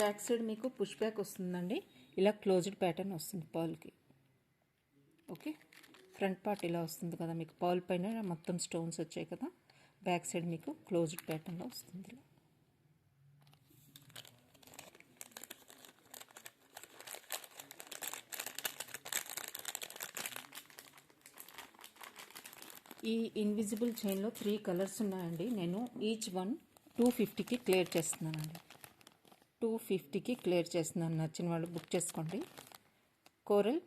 [SPEAKER 1] బ్యాక్ సైడ్ మీకు పుష్ బ్యాక్ వస్తుందండి. ఇలా క్లోజ్డ్ ప్యాటర్న్ వస్తుంది పర్ల్కి. ఓకే, ఫ్రంట్ పార్ట్ ఇలా వస్తుంది కదా మీకు. పర్ల్ పైన మొత్తం స్టోన్స్ వచ్చాయి కదా. బ్యాక్ సైడ్ మీకు క్లోజ్డ్ ప్యాటర్న్లో వస్తుంది. ఇలా ఈ ఇన్విజిబుల్ చైన్లో 3 కలర్స్ ఉన్నాయండి. నేను ఈచ్ వన్ 250కి క్లియర్ చేస్తున్నానండి. 250కి క్లియర్ చేస్తున్నాను. నచ్చిన వాళ్ళు బుక్ చేసుకోండి. Coral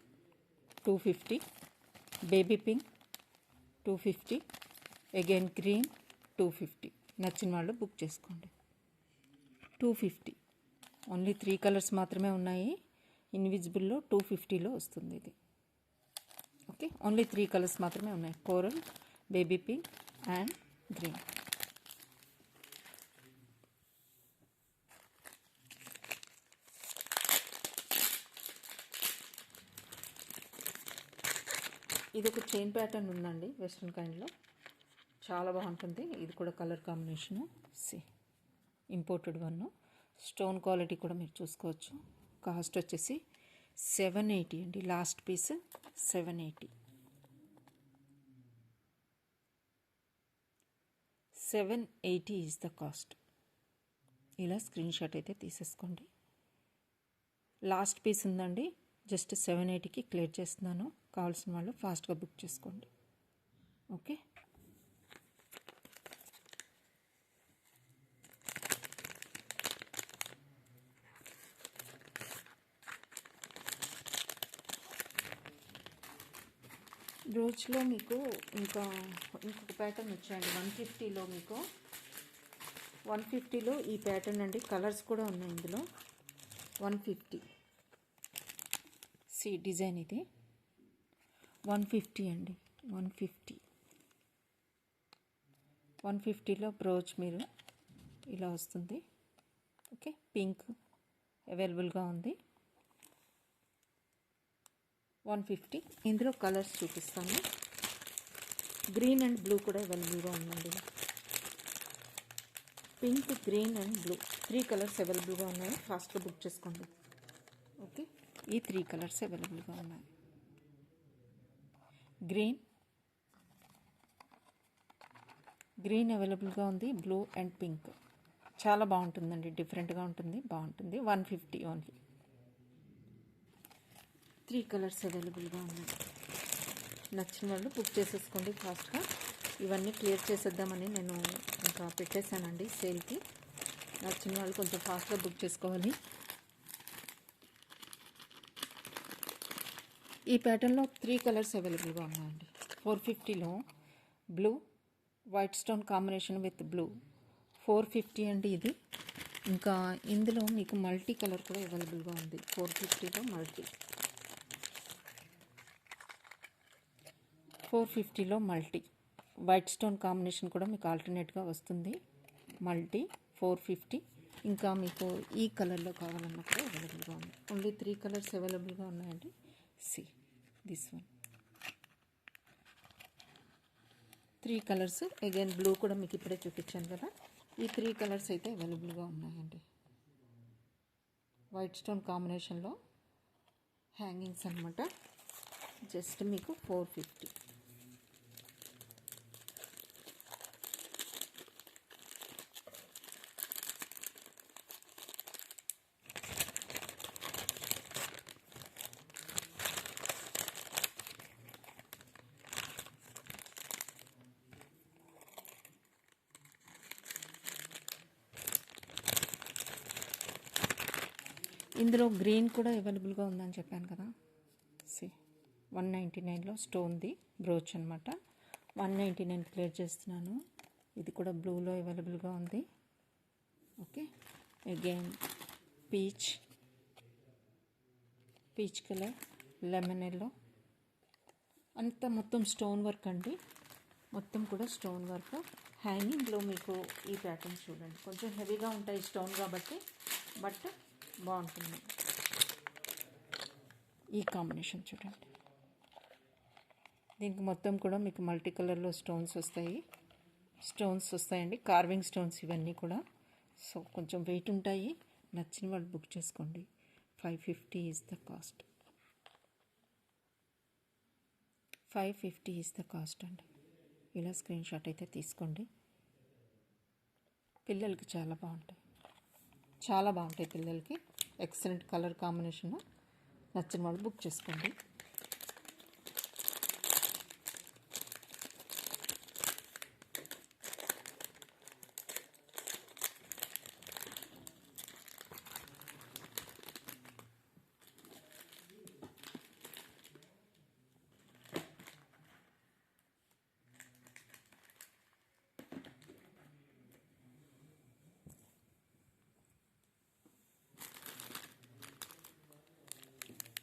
[SPEAKER 1] 250, baby pink 250, again green 250. నచ్చిన వాళ్ళు బుక్ చేసుకోండి. 250 ఓన్లీ 3 కలర్స్ మాత్రమే ఉన్నాయి. ఇన్విజిబుల్లో 250లో వస్తుంది ఇది. ఓకే, ఓన్లీ 3 కలర్స్ మాత్రమే ఉన్నాయి. Coral, baby pink and green. ఇది ఒక చైన్ ప్యాటర్న్ ఉందండి వెస్ట్రన్ కైండ్లో. చాలా బాగుంటుంది. ఇది కూడా colour combination. Imported one. Stone quality కూడా మీరు చూసుకోవచ్చు. కాస్ట్ వచ్చేసి 780 అండి. Last piece 780. 780 is the cost. ఇలా స్క్రీన్ షాట్ అయితే తీసేసుకోండి. లాస్ట్ పీస్ ఉందండి. జస్ట్ 780కి క్లియర్ చేస్తున్నాను. కావాల్సిన వాళ్ళు ఫాస్ట్గా బుక్ చేసుకోండి. ఓకే, బ్రోచ్లో మీకు ఇంకొక ప్యాటర్న్ వచ్చాయండి 150లో. మీకు 150లో ఈ ప్యాటర్న్ అండి. కలర్స్ కూడా ఉన్నాయి ఇందులో. 150 డిజైన్ ఇది 150 అండి. 150లో బ్రోచ్ మీరు ఇలా వస్తుంది. ఓకే, పింక్ అవైలబుల్గా ఉంది. 150. ఇందులో కలర్స్ చూపిస్తాను. గ్రీన్ అండ్ బ్లూ కూడా అవైలబుల్గా ఉందండి. Pink, green and blue 3 colours అవైలబుల్గా ఉన్నాయి. ఫాస్ట్గా బుక్ చేసుకోండి. ఓకే, ఈ 3 కలర్స్ అవైలబుల్గా ఉన్నాయి. గ్రీన్ అవైలబుల్గా ఉంది. బ్లూ అండ్ పింక్ చాలా బాగుంటుందండి. డిఫరెంట్గా ఉంటుంది, బాగుంటుంది. 150 ఓన్లీ. 3 కలర్స్ అవైలబుల్గా ఉన్నాయి. నచ్చిన వాళ్ళు బుక్ చేసేసుకోండి ఫాస్ట్గా. ఇవన్నీ క్లియర్ చేసేద్దామని నేను ఇంకా పెట్టేశానండి సేల్కి. నచ్చిన వాళ్ళు కొంచెం ఫాస్ట్గా బుక్ చేసుకోవాలి. ఈ ప్యాటర్న్లో 3 కలర్స్ అవైలబుల్గా ఉన్నాయండి. 450లో blue, white stone combination with blue 450 అండి ఇది. ఇంకా ఇందులో మీకు మల్టీ కలర్ కూడా అవైలబుల్గా ఉంది. 450లో మల్టీ, 450లో మల్టీ వైట్ స్టోన్ కాంబినేషన్ కూడా మీకు ఆల్టర్నేట్గా వస్తుంది. మల్టీ 450. ఇంకా మీకు ఈ కలర్లో కావాలన్నా కూడా అవైలబుల్గా ఉంది. ఓన్లీ 3 కలర్స్ అవైలబుల్గా ఉన్నాయండి. See this one 3 colours. Again blue కూడా మీకు ఇప్పుడే చూపించాను కదా. ఈ 3 కలర్స్ అయితే అవైలబుల్గా ఉన్నాయండి. వైట్ స్టోన్ కాంబినేషన్లో హ్యాంగింగ్స్ అనమాట. జస్ట్ మీకు 450. ఇందులో గ్రీన్ కూడా అవైలబుల్గా ఉందని చెప్పాను కదా. 199లో స్టోన్ది బ్రోచ్ అనమాట. 199 క్లియర్ చేస్తున్నాను. ఇది కూడా బ్లూలో అవైలబుల్గా ఉంది. Okay, again peach colour, lemon yellow అంతా మొత్తం స్టోన్ వర్క్ అండి. మొత్తం కూడా స్టోన్ వర్క్. హ్యాంగింగ్లో మీకు ఈ ప్యాటర్న్ చూడండి. కొంచెం హెవీగా ఉంటాయి స్టోన్ కాబట్టి, బట్ బాగుంటుంది. ఈ కాంబినేషన్ చూడండి. దీనికి మొత్తం కూడా మీకు మల్టీ కలర్లో స్టోన్స్ వస్తాయండి. కార్వింగ్ స్టోన్స్ ఇవన్నీ కూడా. సో కొంచెం వెయిట్ ఉంటాయి. నచ్చిన వాళ్ళు బుక్ చేసుకోండి. 550 is the cost. 550 is the cost అండి. ఇలా స్క్రీన్ షాట్ అయితే తీసుకోండి. పిల్లలకి చాలా బాగుంటాయి పిల్లలకి. Excellent colour combination. నచ్చిన వాళ్ళు బుక్ చేసుకోండి.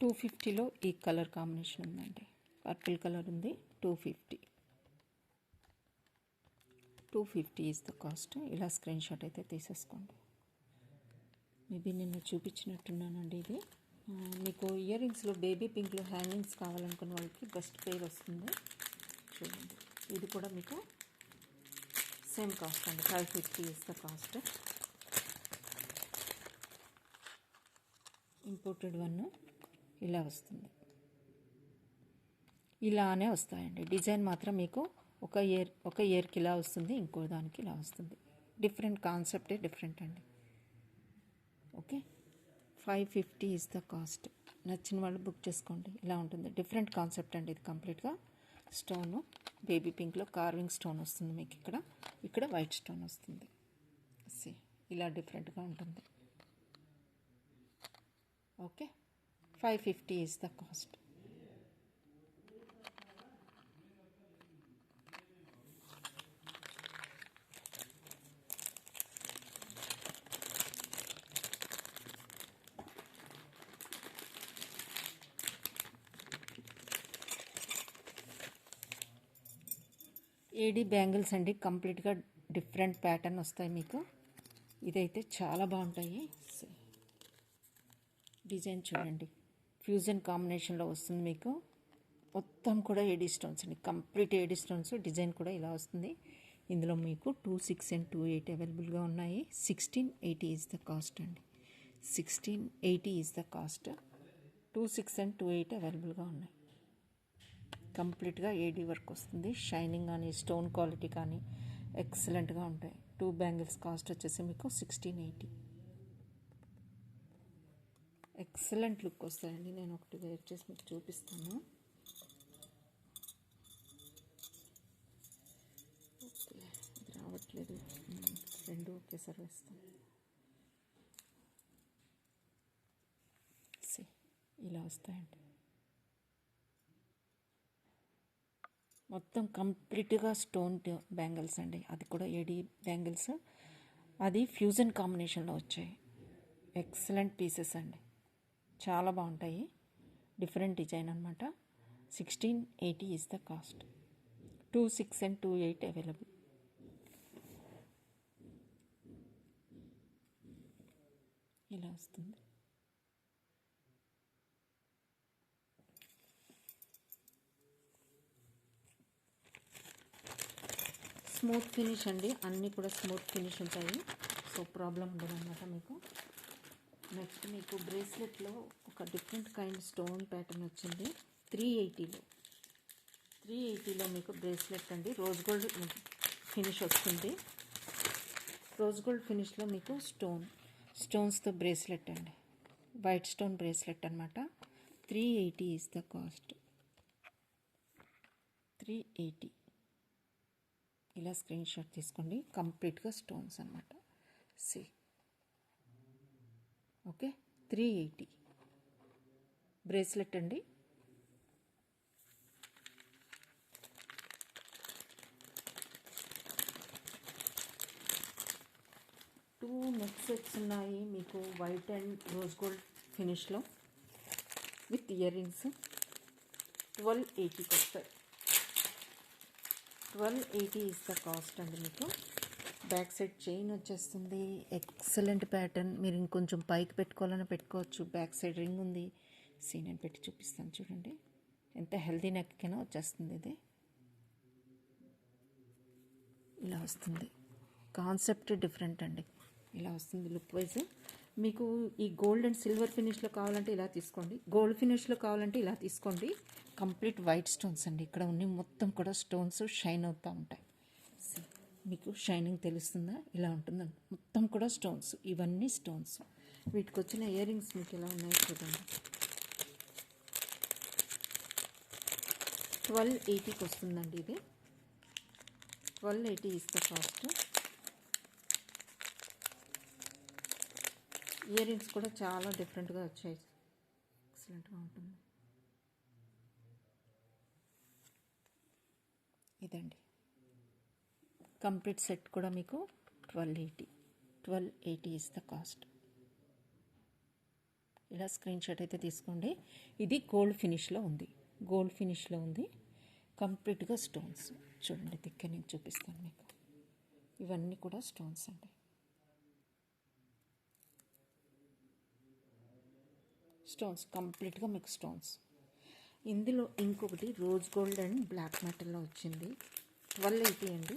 [SPEAKER 1] $250లో ఈ కలర్ కాంబినేషన్ ఉందండి. పర్పుల్ కలర్ ఉంది. 250 ఈజ్ ద కాస్ట్. ఇలా స్క్రీన్ షాట్ అయితే తీసేసుకోండి. మేబీ నిన్న చూపించినట్టున్నానండి ఇది. మీకు ఇయర్ రింగ్స్లో బేబీ పింక్లో హ్యాంగింగ్స్ కావాలనుకున్న వాళ్ళకి బెస్ట్ పేర్ వస్తుంది. చూడండి, ఇది కూడా మీకు సేమ్ కాస్ట్ అండి. 550 is the cost. Imported one ఇలా వస్తుంది. ఇలానే వస్తాయండి. డిజైన్ మాత్రం మీకు ఒక ఇయర్కి ఇలా వస్తుంది, ఇంకో దానికి ఇలా వస్తుంది. డిఫరెంట్ కాన్సెప్టే డిఫరెంట్ అండి. Okay, 550 is the cost. నచ్చిన వాళ్ళు బుక్ చేసుకోండి. ఇలా ఉంటుంది. డిఫరెంట్ కాన్సెప్ట్ అండి ఇది. కంప్లీట్గా స్టోను బేబీ పింక్లో కార్వింగ్ స్టోన్ వస్తుంది మీకు. ఇక్కడ వైట్ స్టోన్ వస్తుంది. ఇలా డిఫరెంట్గా ఉంటుంది. Okay, 550 is the cost. AD bangles అండి, కంప్లీట్గా డిఫరెంట్ ప్యాటర్న్ వస్తాయి మీకు. ఇదైతే చాలా బాగుంటాయి. డిజైన్ చూడండి, ఫ్యూజన్ కాంబినేషన్లో వస్తుంది మీకు. మొత్తం కూడా ఏడీ స్టోన్స్ అండి, కంప్లీట్ ఏడీ స్టోన్స్. డిజైన్ కూడా ఇలా వస్తుంది. ఇందులో మీకు 26 and 28 అవైలబుల్గా ఉన్నాయి. 1680 ఈజ్ ద కాస్ట్ అండి. 1680 ఈజ్ ద కాస్ట్. 26 and 28 అవైలబుల్గా ఉన్నాయి. కంప్లీట్గా ఏడీ వర్క్ వస్తుంది. షైనింగ్ కానీ స్టోన్ క్వాలిటీ కానీ ఎక్సలెంట్గా ఉంటాయి. 2 బ్యాంగిల్స్ కాస్ట్ వచ్చేసి మీకు 1680. ఎక్సలెంట్ లుక్ వస్తాయండి. నేను ఒకటి వేర్ చేసి మీకు చూపిస్తాను. ఓకే, ఇది రావట్లేదు, రెండు ఒకేసారి వేస్తాను. ఇలా వస్తాయండి. మొత్తం కంప్లీట్గా స్టోన్ బ్యాంగిల్స్ అండి. అది కూడా ఏడీ బ్యాంగిల్స్. అది ఫ్యూజన్ కాంబినేషన్లో వచ్చాయి. ఎక్సలెంట్ పీసెస్ అండి, చాలా బాగుంటాయి. డిఫరెంట్ డిజైన్ అనమాట. 1680 is the cost. 26 and 28 available. ఇలా వస్తుంది. స్మూత్ ఫినిష్ అండి, అన్నీ కూడా స్మూత్ ఫినిష్ ఉంటాయి. సో ప్రాబ్లం ఉండదు అనమాట మీకు. నెక్స్ట్ మీకు బ్రేస్లెట్లో ఒక డిఫరెంట్ కైండ్ స్టోన్ ప్యాటర్న్ వచ్చింది. 380లో మీకు బ్రేస్లెట్ అండి. రోజ్ గోల్డ్ ఫినిష్ వస్తుంది. రోజ్ గోల్డ్ ఫినిష్లో మీకు స్టోన్స్తో బ్రేస్లెట్ అండి. వైట్ స్టోన్ బ్రేస్లెట్ అనమాట. 380 ఈజ్ ద కాస్ట్. 380. ఇలా స్క్రీన్ షాట్ తీసుకోండి. కంప్లీట్గా స్టోన్స్ అనమాట. ఓకే, 380 బ్రేస్లెట్ అండి. టూ నెక్ సెట్స్ ఉన్నాయి మీకు, వైట్ అండ్ రోజ్ గోల్డ్ ఫినిష్లో విత్ ఇయర్ రింగ్స్. 1280కి వస్తాయి. 1280 ఈజ్ ద కాస్ట్ అండి మీకు. బ్యాక్ సైడ్ చైన్ వచ్చేస్తుంది. Excellent pattern. మీరు ఇంకొంచెం పైకి పెట్టుకోవాలని పెట్టుకోవచ్చు. బ్యాక్ సైడ్ రింగ్ ఉంది. నేను పెట్టి చూపిస్తాను చూడండి. ఎంత హెల్దీ నెక్కైనా వచ్చేస్తుంది. ఇది ఇలా వస్తుంది. కాన్సెప్ట్ డిఫరెంట్ అండి. ఇలా వస్తుంది లుక్ వైజ్. మీకు ఈ గోల్డ్ అండ్ సిల్వర్ ఫినిష్లో కావాలంటే ఇలా తీసుకోండి. గోల్డ్ ఫినిష్లో కావాలంటే ఇలా తీసుకోండి. కంప్లీట్ వైట్ స్టోన్స్ అండి. ఇక్కడ ఉన్న మొత్తం కూడా స్టోన్స్ షైన్ అవుతూ ఉంటాయి. మీకు షైనింగ్ తెలుస్తుందా? ఇలా ఉంటుందండి. మొత్తం కూడా స్టోన్స్, ఇవన్నీ స్టోన్స్. వీటికి వచ్చిన ఇయర్ రింగ్స్ మీకు ఎలా ఉన్నాయో చూడండి. 1280కి వస్తుందండి ఇది. 1280 is the cost. Ear rings కూడా చాలా డిఫరెంట్గా వచ్చాయి. ఎక్సలెంట్గా ఉంటుంది. ఇదండి కంప్లీట్ సెట్ కూడా మీకు 1280 ఈజ్ ద కాస్ట్. ఇలా స్క్రీన్ షాట్ అయితే తీసుకోండి. ఇది గోల్డ్ ఫినిష్లో ఉంది. గోల్డ్ ఫినిష్లో ఉంది. కంప్లీట్గా స్టోన్స్ చూడండి. దగ్గర నేను చూపిస్తాను మీకు. ఇవన్నీ కూడా స్టోన్స్ అండి. స్టోన్స్ కంప్లీట్గా మీకు స్టోన్స్. ఇందులో ఇంకొకటి రోజ్ గోల్డ్ అండ్ బ్లాక్ మెటల్లో వచ్చింది. 1280 అండి.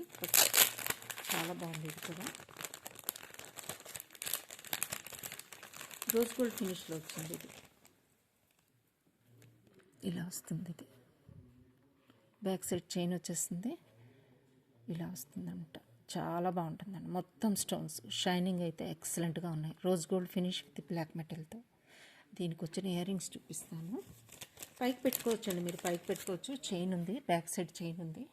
[SPEAKER 1] చాలా బాగుంది. ఇది కూడా రోజ్ గోల్డ్ ఫినిష్లో వచ్చింది. ఇది ఇలా వస్తుంది. ఇది బ్యాక్ సైడ్ చైన్ వచ్చేస్తుంది. ఇలా వస్తుందంట. చాలా బాగుంటుందండి. మొత్తం స్టోన్స్ షైనింగ్ అయితే ఎక్సలెంట్గా ఉన్నాయి. Rose gold finish with black మెటల్తో. దీనికి వచ్చిన ఇయర్ రింగ్స్ చూపిస్తాను. పైకి పెట్టుకోవచ్చు అండి, మీరు పైకి పెట్టుకోవచ్చు. చైన్ ఉంది, బ్యాక్ సైడ్ చైన్ ఉంది.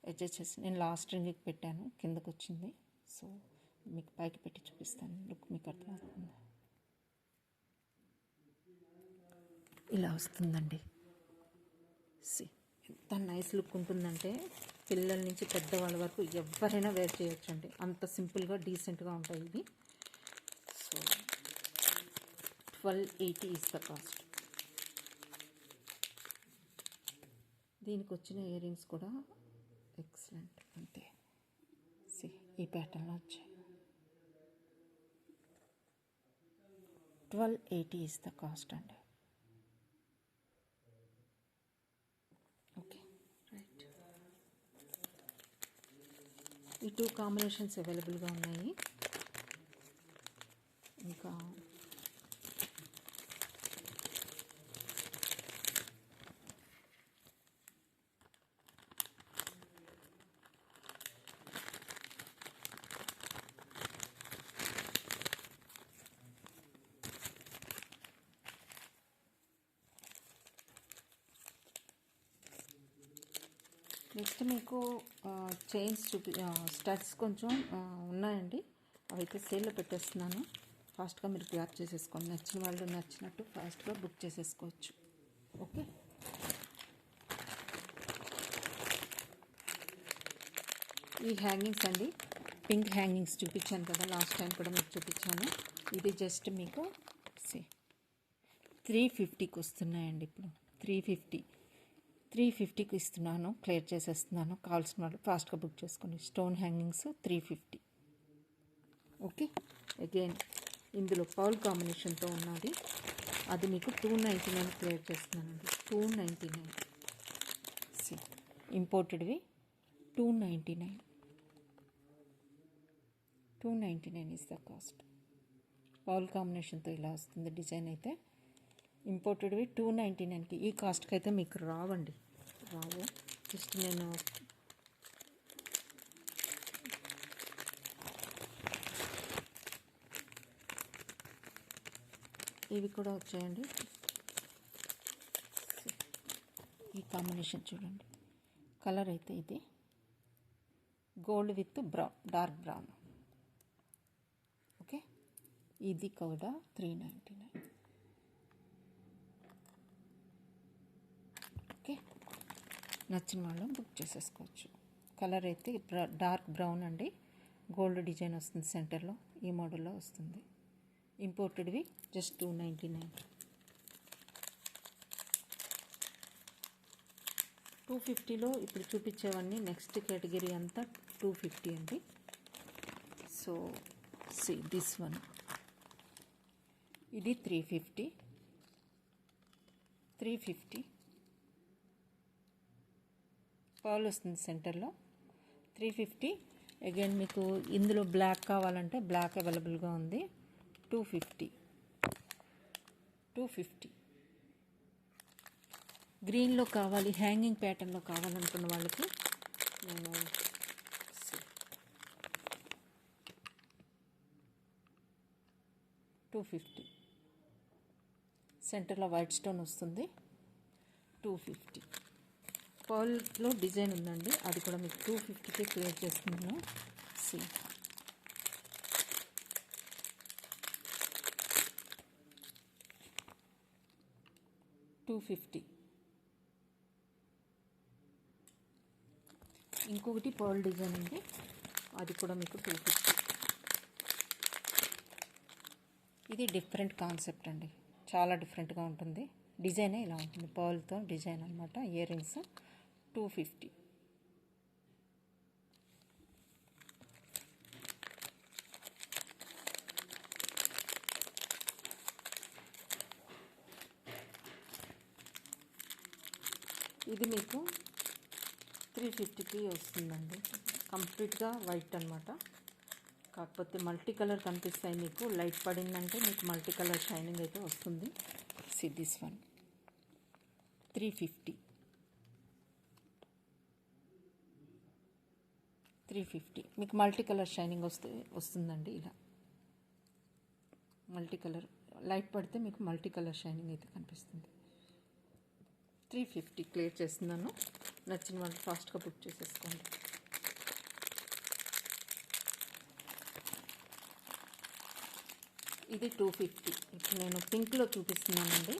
[SPEAKER 1] అడ్జస్ట్ చేసి నేను లాస్ట్ రింగ్కి పెట్టాను, కిందకు వచ్చింది. సో మీకు పైకి పెట్టి చూపిస్తాను. లుక్ మీకు అర్థమవుతుంది. ఇలా వస్తుందండి. ఎంత నైస్ లుక్ ఉంటుందంటే పిల్లల నుంచి పెద్దవాళ్ళ వరకు ఎవరైనా వేర్ చేయొచ్చు అండి. అంత సింపుల్గా డీసెంట్గా ఉంటాయి ఇవి. So 1280 is the cost. దీనికి వచ్చిన ఇయర్ రింగ్స్ కూడా ఎక్సలెంట్. ఎక్సలెంట్ అంతే. ఈ ప్యాటర్న్లో వచ్చాయి. 1280 is the cost అండి. Okay right. ఈ 2 కాంబినేషన్స్ అవైలబుల్గా ఉన్నాయి. ఇంకా నెక్స్ట్ మీకు చైన్స్ స్టడ్స్ కొంచెం ఉన్నాయండి. అవైతే సేల్లో పెట్టేస్తున్నాను. ఫాస్ట్గా మీరు గ్రాప్ చేసేసుకోండి. నచ్చిన వాళ్ళు నచ్చినట్టు ఫాస్ట్గా బుక్ చేసేసుకోవచ్చు. ఓకే. ఈ హ్యాంగింగ్స్ అండి, పింక్ హ్యాంగింగ్స్ చూపించాను కదా లాస్ట్ టైం కూడా మీకు చూపించాను. ఇది జస్ట్ మీకు 350కి వస్తున్నాయండి. ఇప్పుడు 350కి ఇస్తున్నాను. క్లియర్ చేసేస్తున్నాను. కావాల్సిన వాళ్ళు ఫాస్ట్గా బుక్ చేసుకోండి. Stone hangings 350. ఓకే. అగైన్ ఇందులో పౌల్ కాంబినేషన్తో ఉన్నది. అది మీకు 299 క్లియర్ చేస్తున్నానండి. 299. ఇంపోర్టెడ్వి 299. 299 ఇస్ ద కాస్ట్. పౌల్ కాంబినేషన్తో ఇలా వస్తుంది డిజైన్. అయితే ఇంపోర్టెడ్వి 299కి. ఈ కాస్ట్కి అయితే మీకు రావు. జస్ట్ నేను ఇవి కూడా వచ్చాయండి. ఈ కాంబినేషన్ చూడండి. కలర్ అయితే ఇది gold with brown, dark brown. Okay. ఇది కూడా 399. ఓకే. నచ్చిన వాళ్ళు బుక్ చేసేసుకోవచ్చు. కలర్ అయితే డార్క్ బ్రౌన్ అండి. గోల్డ్ డిజైన్ వస్తుంది సెంటర్లో. ఈ మోడల్లో వస్తుంది. ఇంపోర్టెడ్వి జస్ట్ 299. 250లో ఇప్పుడు చూపించేవన్నీ నెక్స్ట్ కేటగిరీ అంతా 250 అండి. సో దిస్ వన్ ఇది 350 పౌల్ వస్తుంది సెంటర్లో. 350. అగైన్ మీకు ఇందులో బ్లాక్ కావాలంటే బ్లాక్ అవైలబుల్గా ఉంది. 250. గ్రీన్లో కావాలి, హ్యాంగింగ్ ప్యాటర్న్లో కావాలనుకున్న వాళ్ళకి నేను 250. సెంటర్లో వైట్ స్టోన్ వస్తుంది. 250. పర్ల్లో డిజైన్ ఉందండి. అది కూడా మీకు 250కే క్లియర్ చేస్తున్నాను. 250. ఇంకొకటి పర్ల్ డిజైన్ ఉంది. అది కూడా మీకు 250. ఇది డిఫరెంట్ కాన్సెప్ట్ అండి. చాలా డిఫరెంట్గా ఉంటుంది. డిజైనే ఇలా ఉంటుంది. పర్ల్తో డిజైన్ అనమాట. Ear rings 250. ఇది మీకు 350కి వస్తుందండి. కంప్లీట్గా వైట్ అనమాట. కాకపోతే మల్టీ కలర్ కనిపిస్తాయి మీకు. లైట్ పడిందంటే మీకు మల్టీ కలర్ షైనింగ్ అయితే వస్తుంది. This one 350. 350 మీకు మల్టీ కలర్ షైనింగ్ వస్తుందండి. ఇలా మల్టీ కలర్ లైట్ పడితే మీకు మల్టీ కలర్ షైనింగ్ అయితే కనిపిస్తుంది. 350 క్లియర్ చేస్తున్నాను. నచ్చిన వాళ్ళు ఫాస్ట్గా బుక్ చేసేసుకోండి. ఇది 250. ఇప్పుడు నేను పింక్లో చూపిస్తున్నానండి.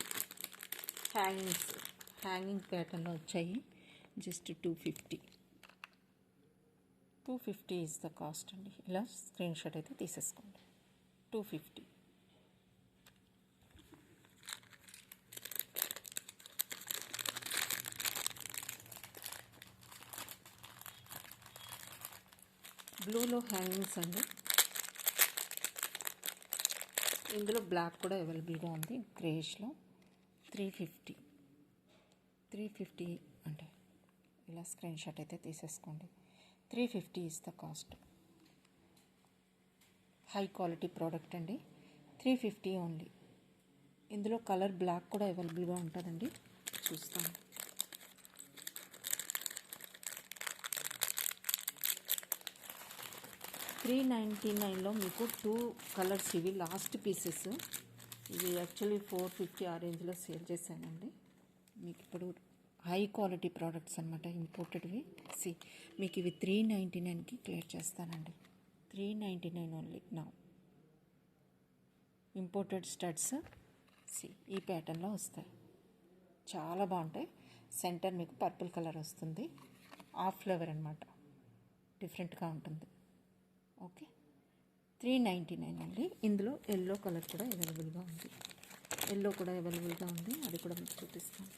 [SPEAKER 1] హ్యాంగింగ్ ప్యాటర్న్లో వచ్చాయి. జస్ట్ 250 ఈజ్ ద కాస్ట్ అండి. ఇలా స్క్రీన్ షాట్ అయితే తీసేసుకోండి. 250. బ్లూలో హ్యాంగింగ్స్ అండి. ఇందులో బ్లాక్ కూడా అవైలబుల్గా ఉంది. గ్రేష్లో 350 అంటే ఇలా స్క్రీన్ షాట్ అయితే తీసేసుకోండి. 350 is the cost. High quality product అండి. 350 ఓన్లీ. ఇందులో కలర్ బ్లాక్ కూడా అవైలబుల్గా ఉంటుందండి. చూస్తాను. $399లో మీకు 2 కలర్స్. ఇవి లాస్ట్ పీసెస్. ఇవి యాక్చువల్లీ 450 ఆ రేంజ్లో సేల్ చేశానండి. మీకు ఇప్పుడు హై క్వాలిటీ ప్రోడక్ట్స్ అనమాట, ఇంపోర్టెడ్వి. మీకు ఇవి 399కి క్లియర్ చేస్తానండి. 399 ఓన్లీ నా ఇంపోర్టెడ్ స్టడ్స్. ఈ ప్యాటర్న్లో వస్తాయి, చాలా బాగుంటాయి. సెంటర్ మీకు పర్పుల్ కలర్ వస్తుంది. ఆఫ్ ఫ్లేవర్ అనమాట, డిఫరెంట్గా ఉంటుంది. Okay, 399 only. ఇందులో ఎల్లో కలర్ కూడా అవైలబుల్గా ఉంది. అది కూడా మీకు చూపిస్తాను.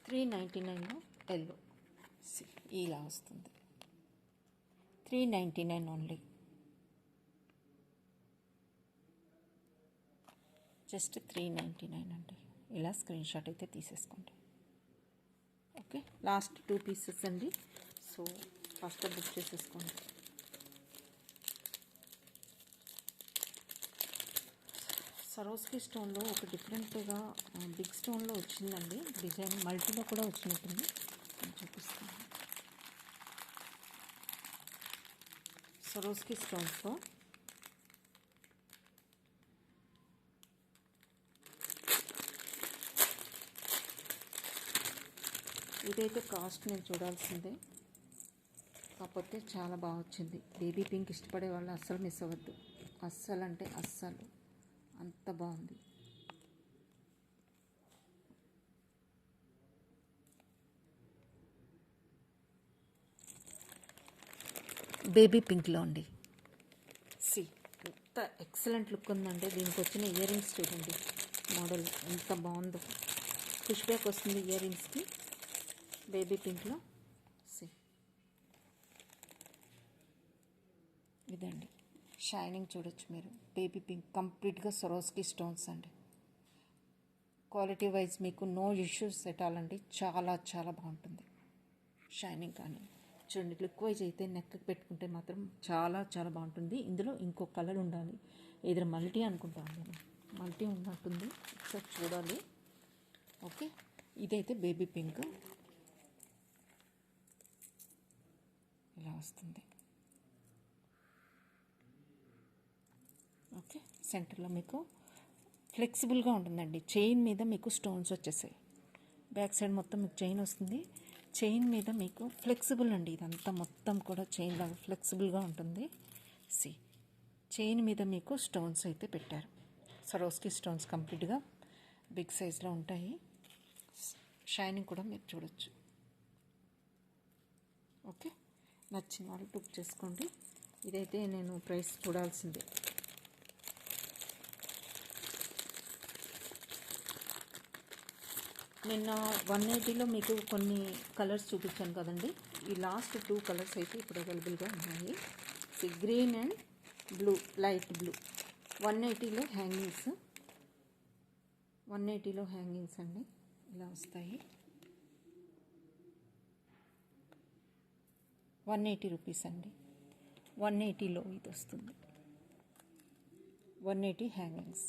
[SPEAKER 1] $399లో ఎల్లో ఇలా వస్తుంది. 399 ఓన్లీ. జస్ట్ 399 అండి. ఇలా స్క్రీన్ షాట్ అయితే తీసేసుకోండి. ఓకే, లాస్ట్ 2 పీసెస్ అండి. సో ఫస్ట్ బుక్ చేసేసుకోండి. సరోస్కి స్టోన్లో ఒక డిఫరెంట్గా బిగ్ స్టోన్లో వచ్చిందండి డిజైన్. మల్టీలో కూడా వచ్చినట్టుంది, నేను చూపిస్తాను. సరోస్కి స్టోన్స్తో ఇదైతే కాస్ట్ నేను చూడాల్సిందే, కాకపోతే చాలా బాగా వచ్చింది. బేబీ పింక్ ఇష్టపడే వాళ్ళు అస్సలు మిస్ అవ్వద్దు. అస్సలు అంటే అస్సలు అంత బాగుంది. బేబీ పింక్లో అండి. ఎంత ఎక్సలెంట్ లుక్ ఉందంటే. దీనికి వచ్చిన ఇయర్ రింగ్స్ చూడండి, మోడల్ ఎంత బాగుందో. పుష్ బ్యాక్ వస్తుంది ఇయర్ రింగ్స్కి. బేబీ పింక్లో ఇదండి షైనింగ్ చూడొచ్చు మీరు. బేబీ పింక్ కంప్లీట్గా సరోస్కి స్టోన్స్ అండి. క్వాలిటీ వైజ్ మీకు నో ఇష్యూస్ ఎటాలండి. చాలా చాలా బాగుంటుంది షైనింగ్. కానీ చూడండి, లుక్ వైజ్ అయితే నెక్కి పెట్టుకుంటే మాత్రం చాలా చాలా బాగుంటుంది. ఇందులో ఇంకో కలర్ ఉండాలి, ఏదో మల్టీ అనుకుంటాను నేను. మల్టీ ఉన్నట్టుంది, ఒకసారి చూడాలి. ఓకే, ఇదైతే బేబీ పింక్ ఇలా వస్తుంది. ఓకే, సెంటర్లో మీకు ఫ్లెక్సిబుల్గా ఉంటుందండి. చైన్ మీద మీకు స్టోన్స్ వచ్చేసాయి. బ్యాక్ సైడ్ మొత్తం మీకు చైన్ వస్తుంది. చైన్ మీద మీకు ఫ్లెక్సిబుల్ అండి. ఇదంతా మొత్తం కూడా చైన్ లాగా ఫ్లెక్సిబుల్గా ఉంటుంది. చైన్ మీద మీకు స్టోన్స్ అయితే పెట్టారు. సరోస్కి స్టోన్స్ కంప్లీట్గా బిగ్ సైజ్లో ఉంటాయి. షైనింగ్ కూడా మీరు చూడొచ్చు. ఓకే, నచ్చిన వాళ్ళు బుక్ చేసుకోండి. ఇదైతే నేను ప్రైస్ చూడాల్సిందే. నిన్న 180లో మీకు కొన్ని కలర్స్ చూపించాను కదండి. ఈ లాస్ట్ 2 కలర్స్ అయితే ఇప్పుడు అవైలబుల్గా ఉన్నాయి. Green and blue, light blue. 180లో హ్యాంగింగ్స్. 180లో హ్యాంగింగ్స్ అండి, ఇలా వస్తాయి. 180 రూపీస్ అండి. 180లో ఇది వస్తుంది. 180 హ్యాంగింగ్స్.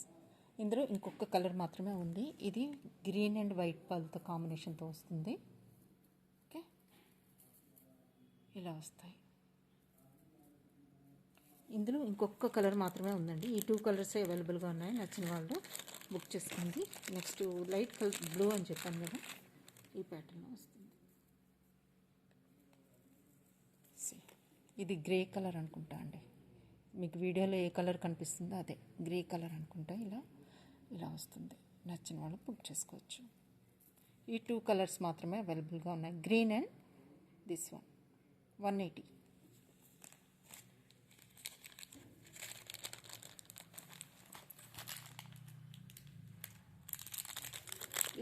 [SPEAKER 1] ఇందులో ఇంకొక కలర్ మాత్రమే ఉంది. ఇది గ్రీన్ అండ్ వైట్ పల్తో కాంబినేషన్తో వస్తుంది. ఓకే, ఇలా వస్తాయి. ఇందులో ఇంకొక కలర్ మాత్రమే ఉందండి. ఈ 2 కలర్సే అవైలబుల్గా ఉన్నాయి. నచ్చిన వాళ్ళు బుక్ చేసుకోండి. నెక్స్ట్ లైట్ కలర్ బ్లూ అని చెప్పాను కదా, ఈ ప్యాటర్న్లో వస్తుంది. ఇది గ్రే కలర్ అనుకుంటా అండి. మీకు వీడియోలో ఏ కలర్ కనిపిస్తుందో అదే గ్రే కలర్ అనుకుంటా. ఇలా వస్తుంది. నచ్చిన వాళ్ళు బుక్ చేసుకోవచ్చు. ఈ 2 కలర్స్ మాత్రమే అవైలబుల్గా ఉన్నాయి, గ్రీన్ అండ్ దిస్ వన్. 180.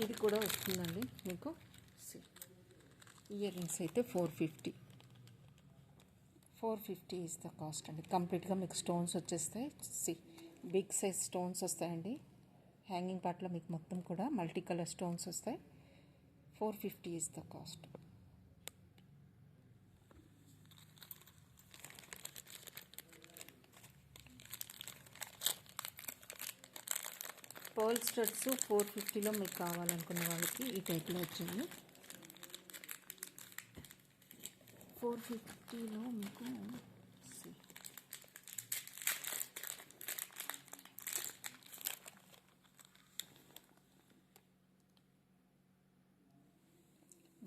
[SPEAKER 1] ఇది కూడా వస్తుందండి మీకు. ఇయర్ రింగ్స్ అయితే 450 ఈజ్ ద కాస్ట్ అండి. కంప్లీట్గా మీకు స్టోన్స్ వచ్చేస్తాయి. బిగ్ సైజ్ స్టోన్స్ వస్తాయండి. హ్యాంగింగ్ పార్ట్లో మీకు మొత్తం కూడా మల్టీ కలర్ స్టోన్స్ వస్తాయి. 450 is the cost. Pearl studs 450లో మీకు కావాలనుకున్న వాళ్ళకి ఈ టైప్లో వచ్చింది. 450లో మీకు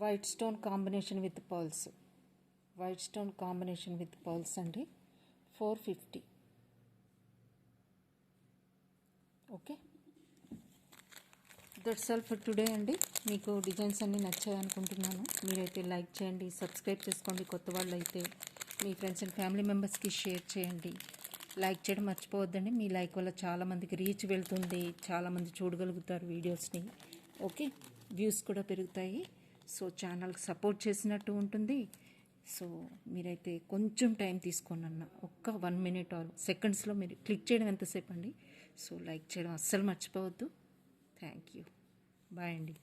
[SPEAKER 1] white stone combination with pearls. White stone combination with pearls అండి. 450. ఓకే, దట్స్ ఆల్ ఫర్ టుడే అండి. మీకు డిజైన్స్ అన్నీ నచ్చాయి అనుకుంటున్నాను. మీరైతే లైక్ చేయండి, సబ్స్క్రైబ్ చేసుకోండి. కొత్త వాళ్ళు అయితే మీ ఫ్రెండ్స్ అండ్ ఫ్యామిలీ మెంబర్స్కి షేర్ చేయండి. లైక్ చేయడం మర్చిపోవద్దండి. మీ లైక్ వల్ల చాలామందికి రీచ్ వెళ్తుంది, చాలామంది చూడగలుగుతారు వీడియోస్ని. ఓకే, వ్యూస్ కూడా పెరుగుతాయి. సో ఛానల్కి సపోర్ట్ చేసినట్టు ఉంటుంది. సో మీరైతే కొంచెం టైం తీసుకోండి అన్న, ఒక్క 1 minute ఆర్ సెకండ్స్లో మీరు క్లిక్ చేయడం ఎంతసేపు అండి. సో లైక్ చేయడం అస్సలు మర్చిపోవద్దు. Thank you. బాయ్ అండి.